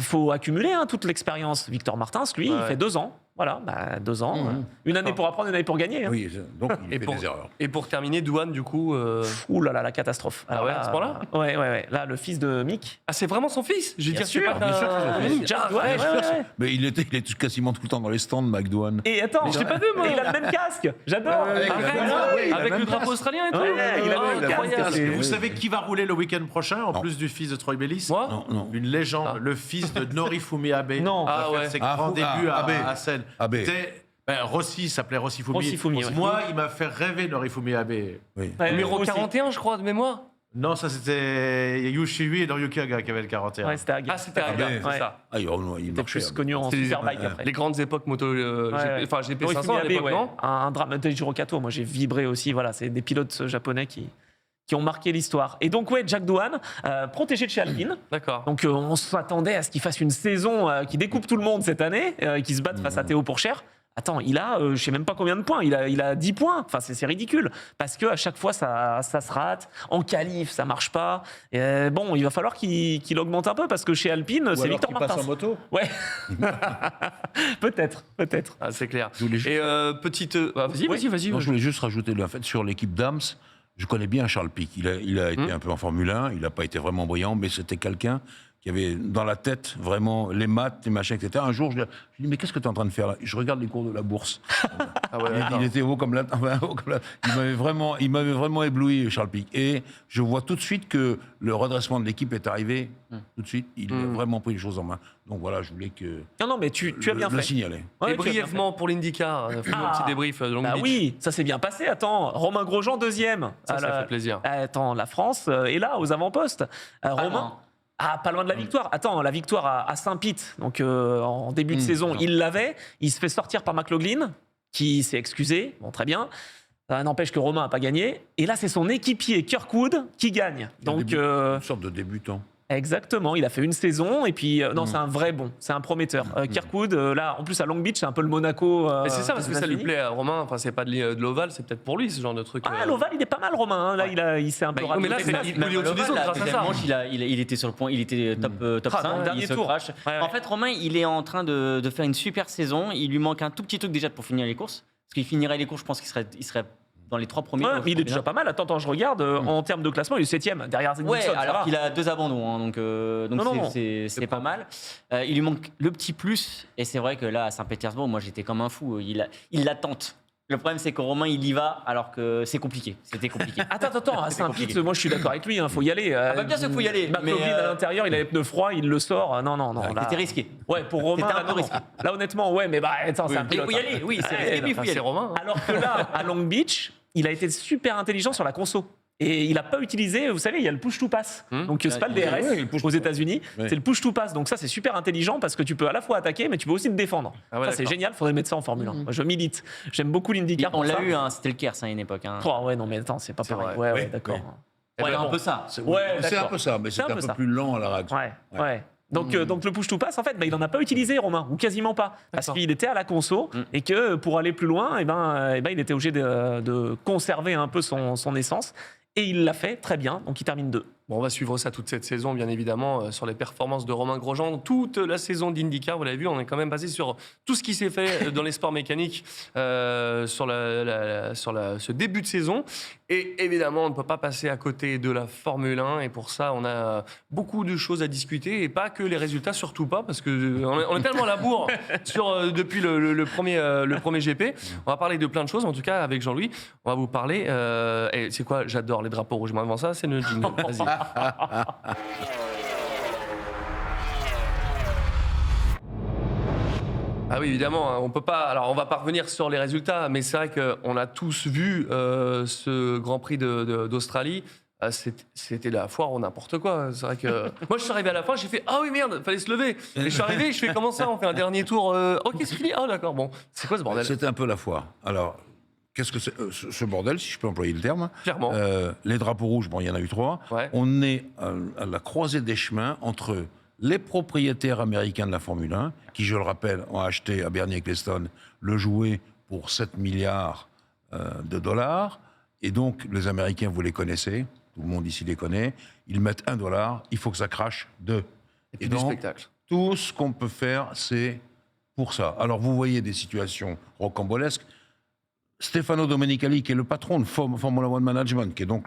Faut accumuler toute l'expérience. Victor Martins, lui, il fait 2 ans. Voilà, 2 ans. Une année pour apprendre, une année pour gagner. Hein. Oui, donc il Et fait pour, des erreurs. et pour terminer, Douane, du coup. Ouh là là, la catastrophe. Ah ouais, à ce point-là Ouais. Là, le fils de Mick. Ah, c'est vraiment son fils? J'ai Bien dit, sûr, bien sûr que c'est son fils. Jack Douane, ouais. Mais il était quasiment tout le temps dans les stands, McDouane. Et attends, je l'ai pas vu, moi. Et il a le même casque. J'adore. Ouais, Avec le drapeau australien et tout? Ouais, il a Ah, le même incroyable. casque. Vous savez qui va rouler le week-end prochain, en Non. plus du fils de Troy Bellis? Moi? Non. Une légende, Ah. le fils de Norifumi Abe. Non. Va Ah faire ouais. ses grands débuts Abe. à Seine. Abe. Rossi, il s'appelait Rossi Fumi. Rossi Fumi, ouais. Moi, il m'a fait rêver Norifumi Abe. Oui. Ouais, Numéro aussi. 41, je crois, de mémoire. Non, ça c'était Yushiwi et Noriyuki Haga qui avaient le 41. Ouais, c'était Haga. Ah, c'était un Ah, gars, ben, c'est ouais. ça. Ah, il C'était marchait. plus connu en C'est les- Superbike après. Les grandes époques moto, Ouais. enfin GP500 à Norifumi l'époque, Abe, non? un drame de Jiro Kato. Moi, j'ai vibré aussi. Voilà, c'est des pilotes japonais qui ont marqué l'histoire. Et donc, ouais, Jack Douane, protégé de chez Alpine. D'accord. Donc, on s'attendait à ce qu'il fasse une saison qui découpe tout le monde cette année, qui se batte face à Théo Pourchaire. Attends, il a, je sais même pas combien de points, il a 10 points. Enfin, c'est ridicule. Parce qu'à chaque fois, ça se rate. En qualif, ça marche pas. Et, bon, il va falloir qu'il augmente un peu parce que chez Alpine, c'est Victor Martins. moto. Ouais. peut-être. Ah, c'est clair. Je voulais juste- Et petite. Vas-y, Oui. vas-y. Non, je voulais juste rajouter le fait sur l'équipe Dams. Je connais bien Charles Pic. Il a été un peu en Formule 1. Il n'a pas été vraiment brillant, mais c'était quelqu'un qui avait dans la tête vraiment les maths, les machins, etc. Un jour, je lui ai dit, mais qu'est-ce que tu es en train de faire là? Je regarde les cours de la bourse. Ah ouais, d'accord. Il était haut comme la... enfin, haut comme la- Il m'avait vraiment ébloui, Charles Pic. Et je vois tout de suite que le redressement de l'équipe est arrivé. Tout de suite, il a vraiment pris les choses en main. Donc voilà, je voulais que Non, mais tu as bien le fait. signaler. Ouais, Et tu as bien brièvement pour l'IndyCar, fais-nous un petit débrief de Long Bah Beach. oui, ça s'est bien passé. Attends, Romain Grosjean, deuxième. Ça fait plaisir. Attends, la France est là, aux avant-postes. Romain. Ah, pas loin de la victoire. Attends, la victoire à Saint-Pete, donc en début de saison, il l'avait. Il se fait sortir par McLaughlin, qui s'est excusé. Bon, très bien. Ça n'empêche que Romain n'a pas gagné. Et là, c'est son équipier Kirkwood qui gagne. Donc, Une sorte de débutant. exactement, il a fait une saison et puis non, c'est un vrai bon, c'est un prometteur. Kirkwood, là, en plus à Long Beach, c'est un peu le Monaco. Mais c'est ça, parce des que ça lui États-Unis. plaît à Romain. Enfin, c'est pas de l'Oval, c'est peut-être pour lui ce genre de truc. Ah, l'Oval, il est pas mal, Romain. Hein. Là, il s'est un peu oui, mais là, rajouté. il est au-dessus des autres grâce à ça. Il était sur le point, il était top Ah, 5, dans le dernier il se tour. crache. Ouais. En fait, Romain, il est en train de faire une super saison. Il lui manque un tout petit truc déjà pour finir les courses. Parce qu'il finirait les courses, je pense qu'il serait dans les 3 premiers. Ouais, donc mais il est je déjà crois pas mal. Attends, je regarde. En termes de classement, il est 7ème, derrière bien. Ouais, Nixon. ça alors va. qu'il a 2 abandons, hein, donc Non. c'est pas mal. Il lui manque le petit plus, et c'est vrai que là, à Saint-Pétersbourg, moi j'étais comme un fou. Il la tente. Le problème, c'est que Romain, il y va, alors que c'est compliqué. C'était compliqué. Attends, à Saint-Pete, moi je suis d'accord avec lui, il faut y aller. bah, bien sûr qu'il faut y aller, McLaughlin mais, à l'intérieur, il a les pneus froids, il le sort. Non. Là... C'était risqué. Ouais, pour Romain, C'était un là, peu non. risqué. Là, honnêtement, ouais, mais attends, c'est un Il pilote. faut y aller, oui, c'est risqué, mais il faut y C'est aller. Romain. hein. Alors que là, à Long Beach, il a été super intelligent sur la conso. Et il n'a pas utilisé, vous savez, il y a le push to pass. Donc c'est pas le DRS ouais, le push aux to- États-Unis, Ouais. c'est le push to pass. Donc ça, c'est super intelligent parce que tu peux à la fois attaquer, mais tu peux aussi te défendre. Ah ouais, ça, c'est d'accord. génial, il faudrait mettre ça en Formule 1. Moi, je milite. J'aime beaucoup l'IndyCar. On pour l'a ça. eu, hein, c'était le Kers à une époque. Hein. Oh, ouais, non, mais attends, c'est pas C'est pareil. vrai. Ouais, Oui, d'accord. oui. Ouais, Ouais, un bon. peu ça. Ouais, C'est un d'accord. peu ça, mais C'est c'est un peu peu ça. plus lent à la réaction. Ouais. Donc le push to pass, en fait, il n'en a pas utilisé, Romain, ou quasiment pas. Parce D'accord. qu'il était à la conso et que pour aller plus loin, il était obligé de conserver un peu son essence. Et il l'a fait très bien, donc il termine 2. Bon, on va suivre ça toute cette saison, bien évidemment, sur les performances de Romain Grosjean. Toute la saison d'IndyCar, vous l'avez vu, on est quand même basé sur tout ce qui s'est fait dans les sports mécaniques sur ce début de saison. Et évidemment, on ne peut pas passer à côté de la Formule 1. Et pour ça, on a beaucoup de choses à discuter. Et pas que les résultats, surtout pas, parce qu'on est tellement à la bourre depuis le premier GP. On va parler de plein de choses. En tout cas, avec Jean-Louis, on va vous parler. Et c'est quoi? J'adore les drapeaux rouges. Mais avant ça, c'est le jingle. Vas-y. Ah oui, évidemment, hein, on peut pas. Alors, on va pas revenir sur les résultats, mais c'est vrai qu'on a tous vu ce Grand Prix d'Australie. C'était la foire ou n'importe quoi. C'est vrai que moi, je suis arrivé à la fin, j'ai fait ah oui merde, fallait se lever. Et je suis arrivé, je fais comment ça? On fait un dernier tour. Ok, c'est fini. Ah d'accord. Bon, c'est quoi ce bordel? C'était un peu la foire. Alors, qu'est-ce que c'est ce bordel, si je peux employer le terme? Clairement. Les drapeaux rouges, bon, il y en a eu 3. Ouais. On est à la croisée des chemins entre les propriétaires américains de la Formule 1, qui, je le rappelle, ont acheté à Bernie-Ecclestone le jouet pour 7 milliards de dollars. Et donc, les Américains, vous les connaissez, tout le monde ici les connaît, ils mettent $1, il faut que ça crache 2. Et puis du donc, spectacle. tout ce qu'on peut faire, c'est pour ça. Alors, vous voyez des situations rocambolesques. Stefano Domenicali, qui est le patron de Formula One Management, qui est donc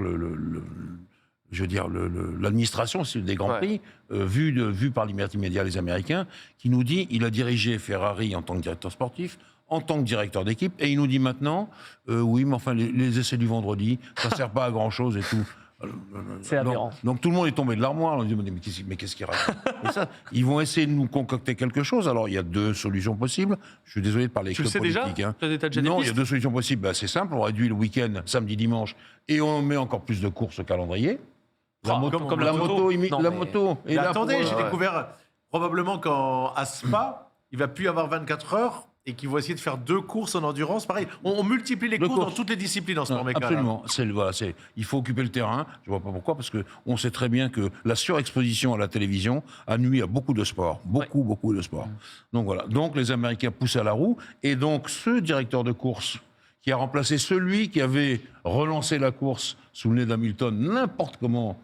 l'administration des Grands Prix, vu par l'immédiat les Américains, qui nous dit il a dirigé Ferrari en tant que directeur sportif, en tant que directeur d'équipe, et il nous dit maintenant, oui, mais enfin, les essais du vendredi, ça ne sert pas à grand-chose et tout. C'est aberrant. Donc tout le monde est tombé de l'armoire. On dit, mais qu'est-ce qu'il raconte? Et ça, ils vont essayer de nous concocter quelque chose. Alors, il y a 2 solutions possibles. Je suis désolé de parler Tu le sais déjà? politique. T'as déjà des Non, il y pistes a 2 solutions possibles. Ben, c'est simple, on réduit le week-end, samedi, dimanche, et on met encore plus de courses au calendrier. La moto, comme la moto. Non, la mais- moto. Mais attendez, j'ai découvert probablement qu'à Spa, il va plus y avoir 24 heures et qu'ils vont essayer de faire 2 courses en endurance. Pareil, on multiplie les courses dans toutes les disciplines en ce moment. Absolument. Il faut occuper le terrain. Je ne vois pas pourquoi, parce qu'on sait très bien que la surexposition à la télévision a nuit à beaucoup de sports. Beaucoup de sports. Donc voilà. Donc les Américains poussent à la roue. Et donc ce directeur de course qui a remplacé celui qui avait relancé la course sous le nez d'Hamilton n'importe comment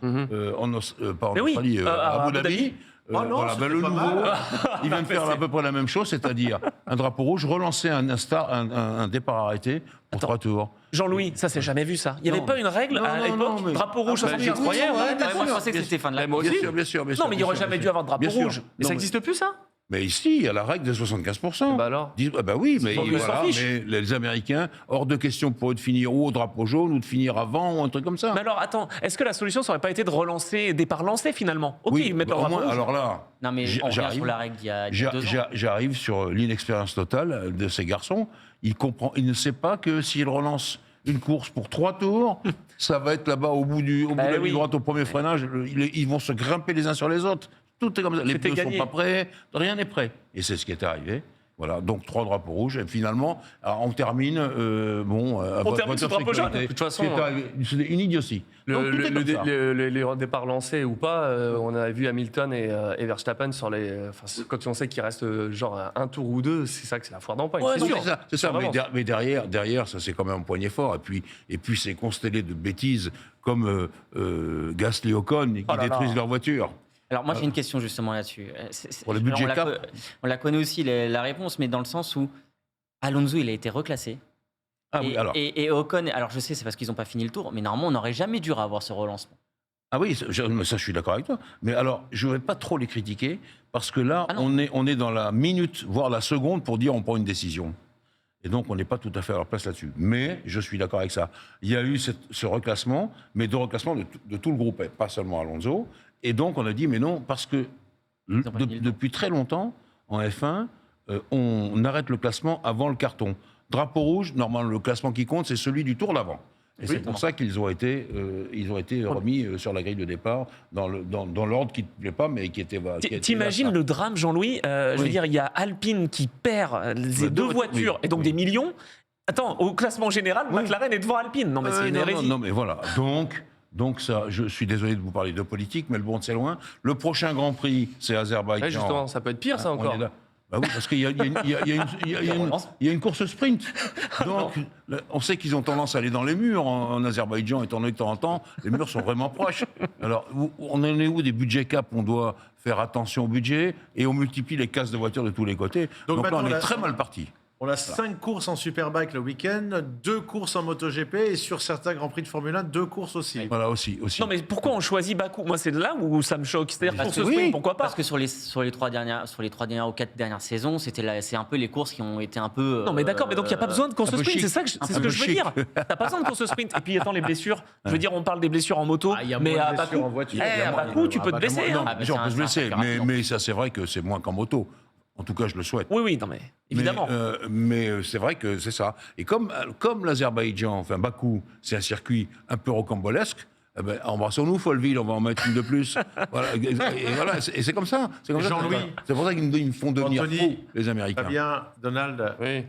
Australie, à Abu Dhabi. Oh non, Voilà, c'était le pas nouveau, mal. il vient de faire à peu près la même chose, c'est-à-dire un drapeau rouge, relancer un départ arrêté pour 3 tours. Jean-Louis, ça s'est jamais vu ça. Il n'y avait Non. pas une règle Non, à non, l'époque, non, mais- drapeau rouge, Ah, 70, j'y je croyais, ouais. Moi, je pensais que c'était fin de la Moi aussi. Bien sûr. Non, mais il n'y aurait jamais dû avoir de drapeau rouge. Mais ça n'existe plus, ça? Mais ici, il y a la règle des 75%. Bah alors Oui, mais, Ils s'en voilà, fichent. mais les Américains, hors de question pour eux de finir ou au drapeau jaune ou de finir avant ou un truc comme ça. Mais alors, attends, est-ce que la solution, ça aurait pas été de relancer, départ lancé finalement? Ok, Oui, mettre bah, le au drapeau moins, rouge. alors là, Non, mais on revient sur la règle d'il y a 2 ans. j'arrive sur l'inexpérience totale de ces garçons. Il ne sait pas que s'il relance une course pour 3 tours, ça va être là-bas au bout de la ligne oui. droite au premier freinage. Ils vont se grimper les uns sur les autres. Tout est comme ça. Les C'était pneus ne sont gagné. pas prêts, rien n'est prêt. Et c'est ce qui est arrivé. Voilà, donc 3 drapeaux rouges. Et finalement, alors, on termine. On termine sur drapeau jaune. De toute façon, c'est une idiotie. Donc, tout est comme ça. Les départs lancés ou pas, on avait vu Hamilton et Verstappen sur quand on sait qu'il reste genre 1 tour ou 2, c'est ça que c'est la foire d'empoigne. Ouais, c'est non, sûr. c'est ça. Vraiment. Mais derrière, ça c'est quand même un poignet fort. Et puis c'est constellé de bêtises comme Gasly Ocon qui Oh là là. détruisent leur voiture. Alors moi j'ai une question justement là-dessus. Pour le budget cap. On la connaît aussi la réponse, mais dans le sens où Alonso il a été reclassé. Ah oui, alors. Et Ocon, alors je sais c'est parce qu'ils n'ont pas fini le tour, mais normalement on n'aurait jamais dû avoir ce relancement. Ah oui, mais ça je suis d'accord avec toi. Mais alors, je ne vais pas trop les critiquer parce que là, Ah non. on est dans la minute, voire la seconde pour dire on prend une décision. Et donc, on n'est pas tout à fait à leur place là-dessus. Mais je suis d'accord avec ça. Il y a eu ce reclassement, mais de reclassement de tout le groupe, pas seulement Alonso. Et donc, on a dit, mais non, parce que ont pas mis le depuis très longtemps, en F1, on arrête le classement avant le carton. Drapeau rouge, normalement, le classement qui compte, c'est celui du tour d'avant. Et c'est pour ça qu'ils ont été remis sur la grille de départ dans l'ordre qui ne te plaît pas, mais qui était... T'imagines le drame, Jean-Louis Je veux dire, il y a Alpine qui perd les 2 voitures et donc des millions. Attends, au classement général, McLaren est devant Alpine. Non, mais c'est une hérésie. Non, mais voilà. Donc ça, je suis désolé de vous parler de politique, mais le bon, c'est loin. Le prochain Grand Prix, c'est Azerbaïdjan. Ouais, justement, ça peut être pire, ça On encore. est là. Bah oui, parce qu'il y a une course sprint. Donc, on sait qu'ils ont tendance à aller dans les murs en Azerbaïdjan, étant donné que de temps en temps, les murs sont vraiment proches. Alors, on en est où des budgets cap? On doit faire attention au budget et on multiplie les casses de voitures de tous les côtés. Donc là, on est très mal parti. On a 5 courses en Superbike le week-end, 2 courses en MotoGP et sur certains Grands Prix de Formule 1, 2 courses aussi. Voilà, aussi. Non, mais pourquoi on choisit Bakou? Moi, c'est là où ça me choque. C'est-à-dire, pour ce sprint, pourquoi pas? Parce que sur les 3 dernières ou 4 dernières saisons, c'est un peu les courses qui ont été un peu. Non, mais d'accord, mais donc il n'y a pas besoin de course un peu sprint, chic. c'est ce que je veux dire. T'as pas besoin de course sprint. Et puis, attends, les blessures. Je veux dire, on parle des blessures en moto, Il y a mais moins à de blessures Bakou, en voiture. à Bakou, tu peux te blesser. Non, hein. Ah, bah, on peut se c'est blesser, un fait mais ça, c'est vrai que c'est moins qu'en moto. En tout cas, je le souhaite. Oui, non, mais évidemment. Mais c'est vrai que c'est ça. Et comme l'Azerbaïdjan, enfin Bakou, c'est un circuit un peu rocambolesque, eh ben, embrassons-nous, Folleville, on va en mettre une de plus. Voilà, et c'est comme ça. C'est comme ça. Jean-Louis. C'est pour ça qu'ils me font devenir Anthony, fou, les Américains. Fabien, Donald, Oui.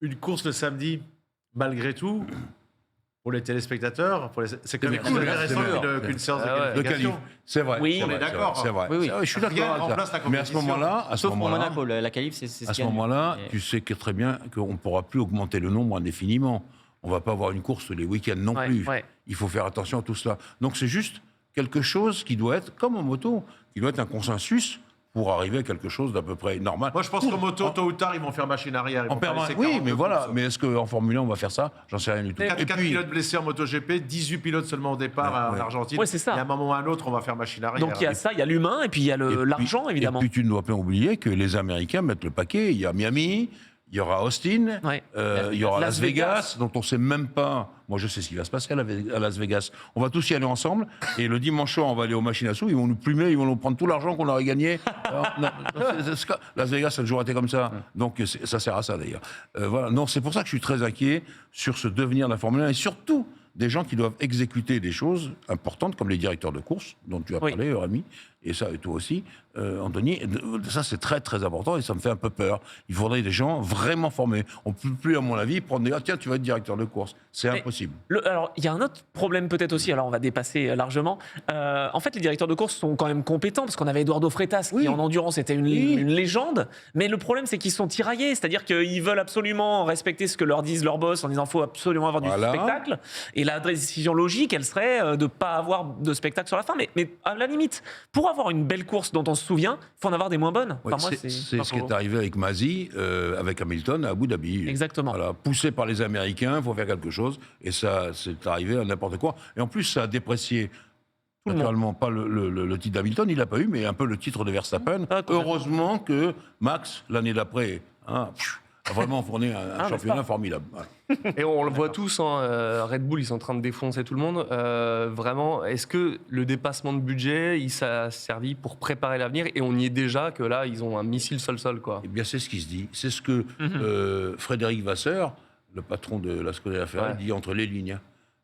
une course le samedi, malgré tout, pour les téléspectateurs, c'est quand même C'est plus bien, intéressant c'est bien. qu'une séance de Ah ouais. Le qualification. qualif, c'est vrai. Oui, c'est on vrai, est d'accord. C'est vrai. Oui, oui. C'est vrai, je suis Rien d'accord avec remplace ça. la Mais à ce compétition. moment-là, Sauf pour Monaco, la qualif, c'est ce à ce qu'il y a de mieux. moment-là, Mais- tu sais que très bien qu'on ne pourra plus augmenter le nombre indéfiniment. On ne va pas avoir une course tous les week-ends non Ouais, plus. ouais. Il faut faire attention à tout cela. Donc c'est juste quelque chose qui doit être, comme en moto, qui doit être un consensus pour arriver à quelque chose d'à peu près normal. Moi, je pense qu'en moto, tôt ou tard, ils vont faire machine arrière. Ils En vont faire permanence. laisser Oui, 42 mais voilà. courses. Mais est-ce qu'en Formule 1, on va faire ça? J'en sais rien du tout. 4 pilotes blessés en MotoGP, 18 pilotes seulement au départ en Argentine. Ouais, c'est ça. Et à un moment ou à un autre, on va faire machine arrière. Donc il y a ça, il y a l'humain et puis il y a l'argent, évidemment. Et puis tu ne dois pas oublier que les Américains mettent le paquet. Il y a Miami, il y aura Austin, Ouais. il y aura Las Las Vegas, dont on ne sait même pas. Moi, je sais ce qui va se passer à Las Vegas. On va tous y aller ensemble. Et le dimanche soir, on va aller aux machines à sous. Ils vont nous plumer, ils vont nous prendre tout l'argent qu'on aurait gagné. Alors, non, Las Vegas, ça a toujours été comme ça. Donc, ça sert à ça, d'ailleurs. Voilà. Non, c'est pour ça que je suis très inquiet sur ce devenir de la Formule 1 et surtout des gens qui doivent exécuter des choses importantes comme les directeurs de course, dont tu as parlé, Rémi, et ça, et toi aussi, Anthony. Ça, c'est très, très important et ça me fait un peu peur. Il faudrait des gens vraiment formés. On ne peut plus, à mon avis, prendre des gars, tiens, tu vas être directeur de course. C'est impossible. Alors, il y a un autre problème peut-être aussi, alors on va dépasser largement. En fait, les directeurs de course sont quand même compétents, parce qu'on avait Eduardo Freitas, qui en endurance était une légende, mais le problème, c'est qu'ils sont tiraillés, c'est-à-dire qu'ils veulent absolument respecter ce que leur disent leurs boss, en disant qu'il faut absolument avoir du spectacle, et la décision logique, elle serait de ne pas avoir de spectacle sur la fin, mais à la limite, pour avoir une belle course dont on se souvient, il faut en avoir des moins bonnes. Oui, Enfin, moi, c'est ce qui est arrivé avec Masi, avec Hamilton à Abu Dhabi. Exactement. Voilà, poussé par les Américains, il faut faire quelque chose, et ça, c'est arrivé à n'importe quoi. Et en plus, ça a déprécié, naturellement, pas le titre d'Hamilton, il l'a pas eu, mais un peu le titre de Verstappen. Heureusement que Max, l'année d'après, a vraiment fourni un championnat formidable. Voilà. Et on le voit tous, hein, Red Bull, ils sont en train de défoncer tout le monde. Vraiment, est-ce que le dépassement de budget, ça a servi pour préparer l'avenir? Et on y est déjà, que là, ils ont un missile sol-sol, quoi. Eh bien, c'est ce qui se dit. C'est ce que Frédéric Vasseur, le patron de la Scuderia Ferrari, dit entre les lignes.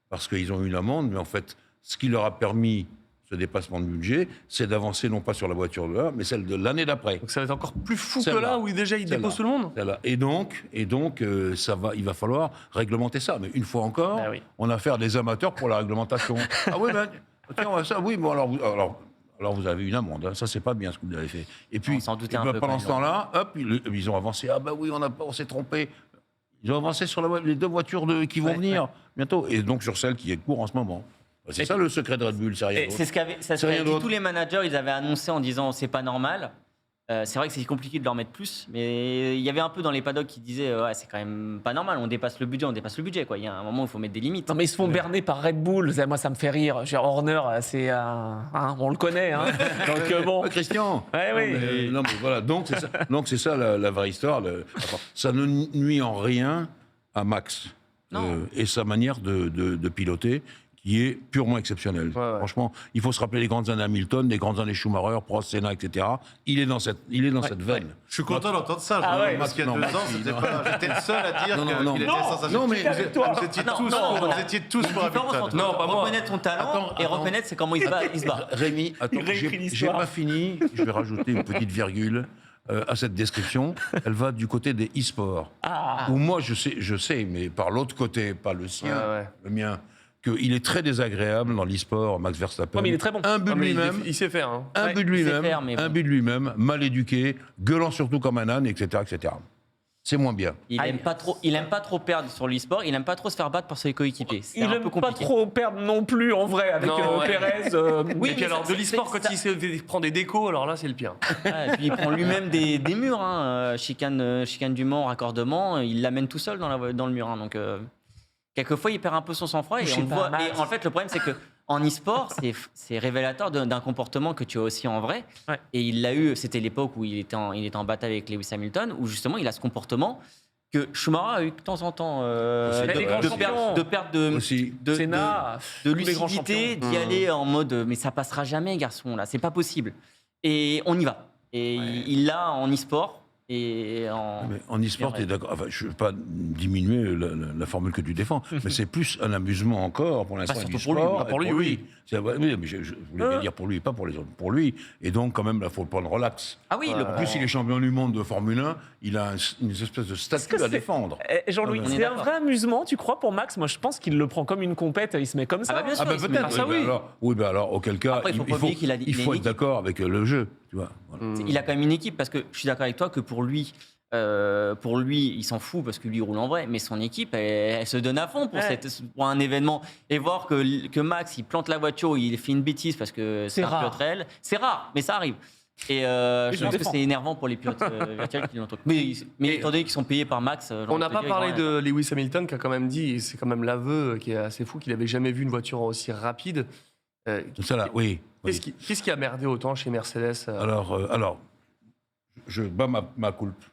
Parce qu'ils ont eu une amende, mais en fait, ce qui leur a permis ce dépassement de budget, c'est d'avancer non pas sur la voiture de là, mais celle de l'année d'après. Donc ça va être encore plus fou que là, où déjà ils déposent tout le monde. Et donc, il va falloir réglementer ça. Mais une fois encore, on a affaire à des amateurs pour la réglementation. Ah oui, ben, tiens, ça, oui, bon, alors vous avez une amende. Hein. Ça, c'est pas bien ce que vous avez fait. Et puis, pendant ce temps-là, hop, ils ont avancé. Ah ben oui, on s'est trompé. Ils ont avancé sur les deux voitures qui vont venir bientôt. Et donc sur celle qui est court en ce moment. C'est ça le secret de Red Bull, c'est rien d'autre. C'est ce qu'avaient dit tous les managers, ils avaient annoncé en disant c'est pas normal. C'est vrai que c'est compliqué de leur mettre plus, mais il y avait un peu dans les paddocks qui disaient c'est quand même pas normal, on dépasse le budget, quoi. Il y a un moment où il faut mettre des limites. Non, mais ils se font berner par Red Bull. Moi, ça me fait rire. Horner, c'est on le connaît. Hein. Donc bon. Christian. Ouais, non, mais voilà. Donc c'est ça la vraie histoire. Ça ne nuit en rien à Max et sa manière de piloter, qui est purement exceptionnel. Franchement, il faut se rappeler les grandes années Hamilton, les grandes années Schumacher, Prost, Senna, etc. Il est dans cette veine. Je suis content d'entendre ça. Parce qu'il y a 2 ans, j'étais le seul à dire qu'il était sensationnel. Non, mais vous étiez tous pour Hamilton. Non, pas moi. Reconnaître son talent et reconnaître c'est comment il se bat. Rémi, attends, j'ai pas fini. Je vais rajouter une petite virgule à cette description. Elle va du côté des e-sports. Où moi, je sais, mais par l'autre côté, pas le sien, le mien, qu'il est très désagréable dans l'e-sport, Max Verstappen. Mais il est très bon. Un but de lui-même. Il sait faire. Hein. Un but de lui-même, mal éduqué, gueulant surtout comme un âne, etc., etc. C'est moins bien. Il aime pas trop perdre sur l'e-sport. Il aime pas trop se faire battre par ses coéquipiers. Il aime pas trop perdre non plus en vrai avec Pérez. Oui, et puis alors de l'e-sport quand il prend des décos, alors là c'est le pire. Et puis il prend lui-même des murs, chicane du Mans, raccordement. Il l'amène tout seul dans le mur. Donc quelquefois il perd un peu son sang-froid et on le voit. Et en fait le problème c'est que en e-sport, c'est révélateur d'un comportement que tu as aussi en vrai. Et il l'a eu, c'était l'époque où il était en bataille avec Lewis Hamilton, où justement il a ce comportement que Schumacher a eu de temps en temps de perte de lucidité, d'y aller en mode mais ça passera jamais, garçon, là, c'est pas possible. Et on y va. Et il l'a en e-sport. Mais en e-sport, tu es d'accord. Enfin, je ne veux pas diminuer la formule que tu défends, mais c'est plus un amusement encore pour l'instant. Surtout pour lui. Pour lui, oui. Oui, mais je voulais bien dire pour lui, pas pour les autres. Pour lui. Et donc, quand même, il faut le prendre relax. Ah oui, en plus, il est champion du monde de Formule 1, il a une espèce de statut à défendre. Jean-Louis, c'est un vrai amusement, tu crois, pour Max? Moi, je pense qu'il le prend comme une compète, il se met comme ça. Ah, bien sûr, peut-être. Alors, auquel cas, il faut être d'accord avec le jeu. Tu vois, voilà. Il a quand même une équipe, parce que je suis d'accord avec toi que pour lui, il s'en fout parce que lui il roule en vrai, mais son équipe, elle se donne à fond pour un événement. Et voir que Max, il plante la voiture, il fait une bêtise parce que c'est un pilote réel, c'est rare, mais ça arrive. Et je pense que c'est énervant pour les pilotes virtuels qui l'entendent. Mais étant donné qu'ils sont payés par Max... On n'a pas parlé de Lewis Hamilton qui a quand même dit, et c'est quand même l'aveu qui est assez fou, qu'il n'avait jamais vu une voiture aussi rapide. Ça là, oui. Qu'est-ce qui a merdé autant chez Mercedes Alors, je bats ma culpe.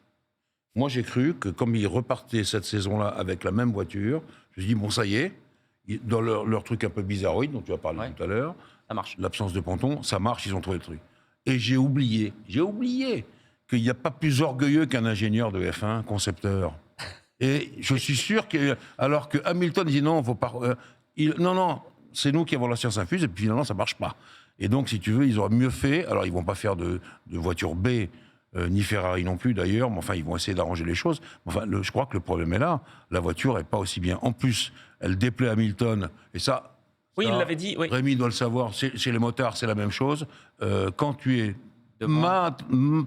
Moi, j'ai cru que comme ils repartaient cette saison-là avec la même voiture, je me suis dit, bon, ça y est, dans leur truc un peu bizarroïde, dont tu as parlé tout à l'heure, ça marche. L'absence de ponton, ça marche, ils ont trouvé le truc. Et j'ai oublié qu'il n'y a pas plus orgueilleux qu'un ingénieur de F1, concepteur. Et je suis sûr que, alors que Hamilton dit non, faut pas, non, c'est nous qui avons la science infuse, et puis finalement, ça marche pas. Et donc, si tu veux, ils auraient mieux fait. Alors, ils vont pas faire de voiture B, ni Ferrari non plus d'ailleurs, mais enfin, ils vont essayer d'arranger les choses. Enfin, je crois que le problème est là. La voiture est pas aussi bien. En plus, elle déplaît Hamilton, et ça. Oui, il l'avait dit. Oui. Rémi doit le savoir. Chez les motards, c'est la même chose. Quand tu es pas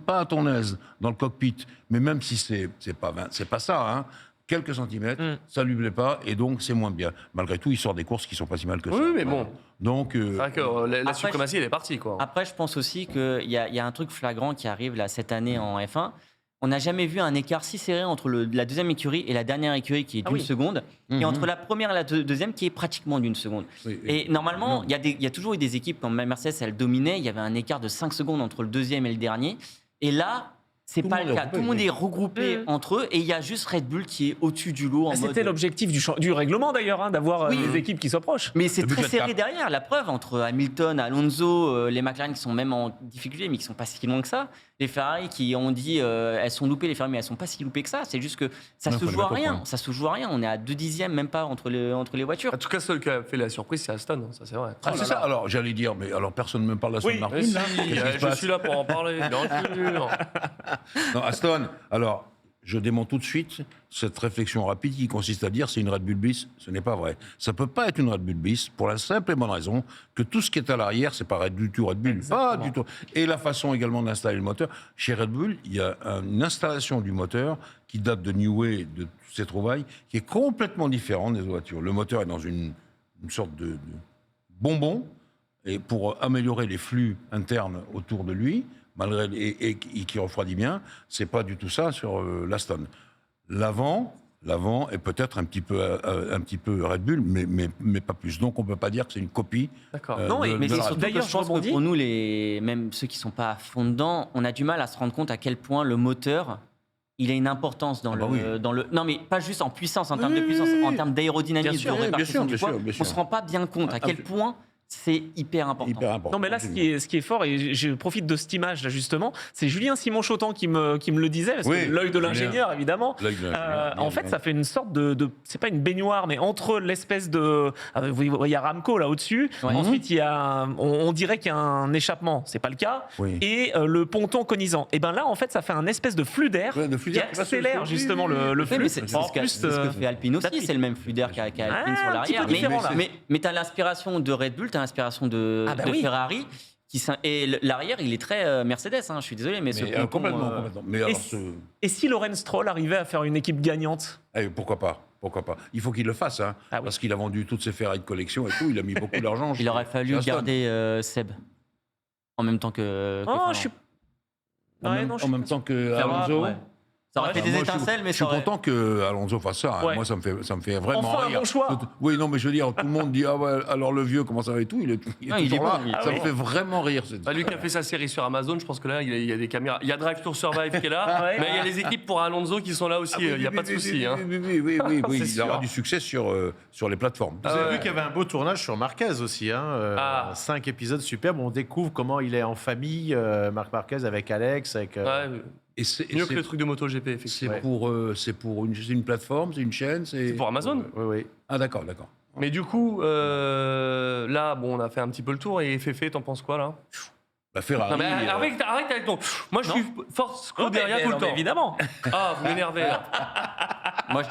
à ton aise dans le cockpit, mais même si c'est pas ça, hein, quelques centimètres, ça lui plaît pas, et donc c'est moins bien. Malgré tout, il sort des courses qui sont pas si mal que ça. Oui, mais bon. Donc, c'est vrai que la suprématie, elle est partie, quoi. Après, je pense aussi qu'il y a un truc flagrant qui arrive là cette année en F1. On n'a jamais vu un écart si serré entre la deuxième écurie et la dernière écurie qui est d'une seconde, et entre la première et la deuxième qui est pratiquement d'une seconde. Oui, et normalement, il y a toujours eu des équipes, quand Mercedes, elle dominait, il y avait un écart de 5 secondes entre le deuxième et le dernier. Et là, c'est pas le cas. Tout le monde est regroupé entre eux, et il y a juste Red Bull qui est au-dessus du lot. C'était l'objectif du règlement d'ailleurs, d'avoir des équipes qui soient proches. Mais c'est très serré derrière. La preuve, entre Hamilton, Alonso, les McLaren qui sont même en difficulté, mais qui sont pas si loin que ça. Les Ferrari qui ont dit elles sont loupées, les Ferrari, mais elles sont pas si loupées que ça. C'est juste que ça se joue à rien. Ça se joue à rien. On est à 2 dixièmes, même pas entre les voitures. En tout cas, seul qui a fait la surprise, c'est Aston. Ça, c'est vrai. C'est ça. Alors, j'allais dire, mais alors personne ne me parle d'Aston Martin. Si, je suis là pour en parler. Bien sûr. Non, Aston, alors, je dément tout de suite cette réflexion rapide qui consiste à dire c'est une Red Bull bis. Ce n'est pas vrai. Ça ne peut pas être une Red Bull bis pour la simple et bonne raison que tout ce qui est à l'arrière, c'est pas du tout Red Bull. Pas du tout. Et la façon également d'installer le moteur. Chez Red Bull, il y a une installation du moteur qui date de New Way, de toutes ces trouvailles, qui est complètement différente des voitures. Le moteur est dans une sorte de bonbon, et pour améliorer les flux internes autour de lui, et qui refroidit bien, c'est pas du tout ça sur l'Aston. L'avant est peut-être un petit peu Red Bull, mais pas plus. Donc on peut pas dire que c'est une copie. D'accord. Mais c'est surtout que je pense que pour nous, même ceux qui sont pas à fond dedans, on a du mal à se rendre compte à quel point le moteur, il a une importance dans le. Non, mais pas juste en puissance, en termes de puissance, en termes d'aérodynamisme, de répartition du poids. On se rend pas bien compte à quel point. C'est hyper important. Non, mais là, ce qui est fort, et je profite de cette image là justement, c'est Julien Simon-Chotan qui me le disait, parce que l'œil de l'ingénieur, évidemment. En fait, ça fait une sorte de c'est pas une baignoire, mais entre l'espèce de, il y a Ramco là au-dessus. Ensuite, il y a, on dirait qu'il y a un échappement, c'est pas le cas, et le ponton conisant. Et ben là, en fait, ça fait un espèce de flux d'air qui accélère justement le flux. Mais c'est ce que fait Alpine aussi, c'est le même flux d'air qu'à Alpine sur l'arrière. Mais t'as l'inspiration de Red Bull, l'inspiration de Ferrari, et l'arrière, il est très Mercedes, je suis désolé, mais complètement. Mais alors, et si Lawrence Stroll arrivait à faire une équipe gagnante? Pourquoi pas? Il faut qu'il le fasse, parce qu'il a vendu toutes ses Ferrari de collection et tout, il a mis beaucoup d'argent. Il aurait fallu garder Seb en même temps que en même temps que Alonso. Ça aurait fait des étincelles, mais je suis content que Alonso fasse ça. Moi, ça me fait vraiment rire. Un bon choix. Oui, non, mais je veux dire, tout le monde dit alors le vieux, comment ça va et tout. Il est toujours là. Ça me fait vraiment rire. Lui qui a fait sa série sur Amazon, je pense que là, il y a des caméras. Il y a Drive to Survive qui est là, mais il y a les équipes pour Alonso qui sont là aussi. Il n'y a pas de souci. Oui. Il aura du succès sur les plateformes. Vous avez vu qu'il y avait un beau tournage sur Marquez aussi. 5 épisodes superbes. On découvre comment il est en famille, Marc Marquez avec Alex, avec. Mieux que le truc de MotoGP, effectivement. C'est pour une plateforme, c'est une chaîne, c'est pour Amazon. Oui. Ah d'accord. Mais du coup, là, on a fait un petit peu le tour. Et Féfé, t'en penses quoi là? La Ferrari. Non, mais arrête avec ton. Moi, je suis force derrière tout le temps. Évidemment. Ah, vous m'énervez là. Moi,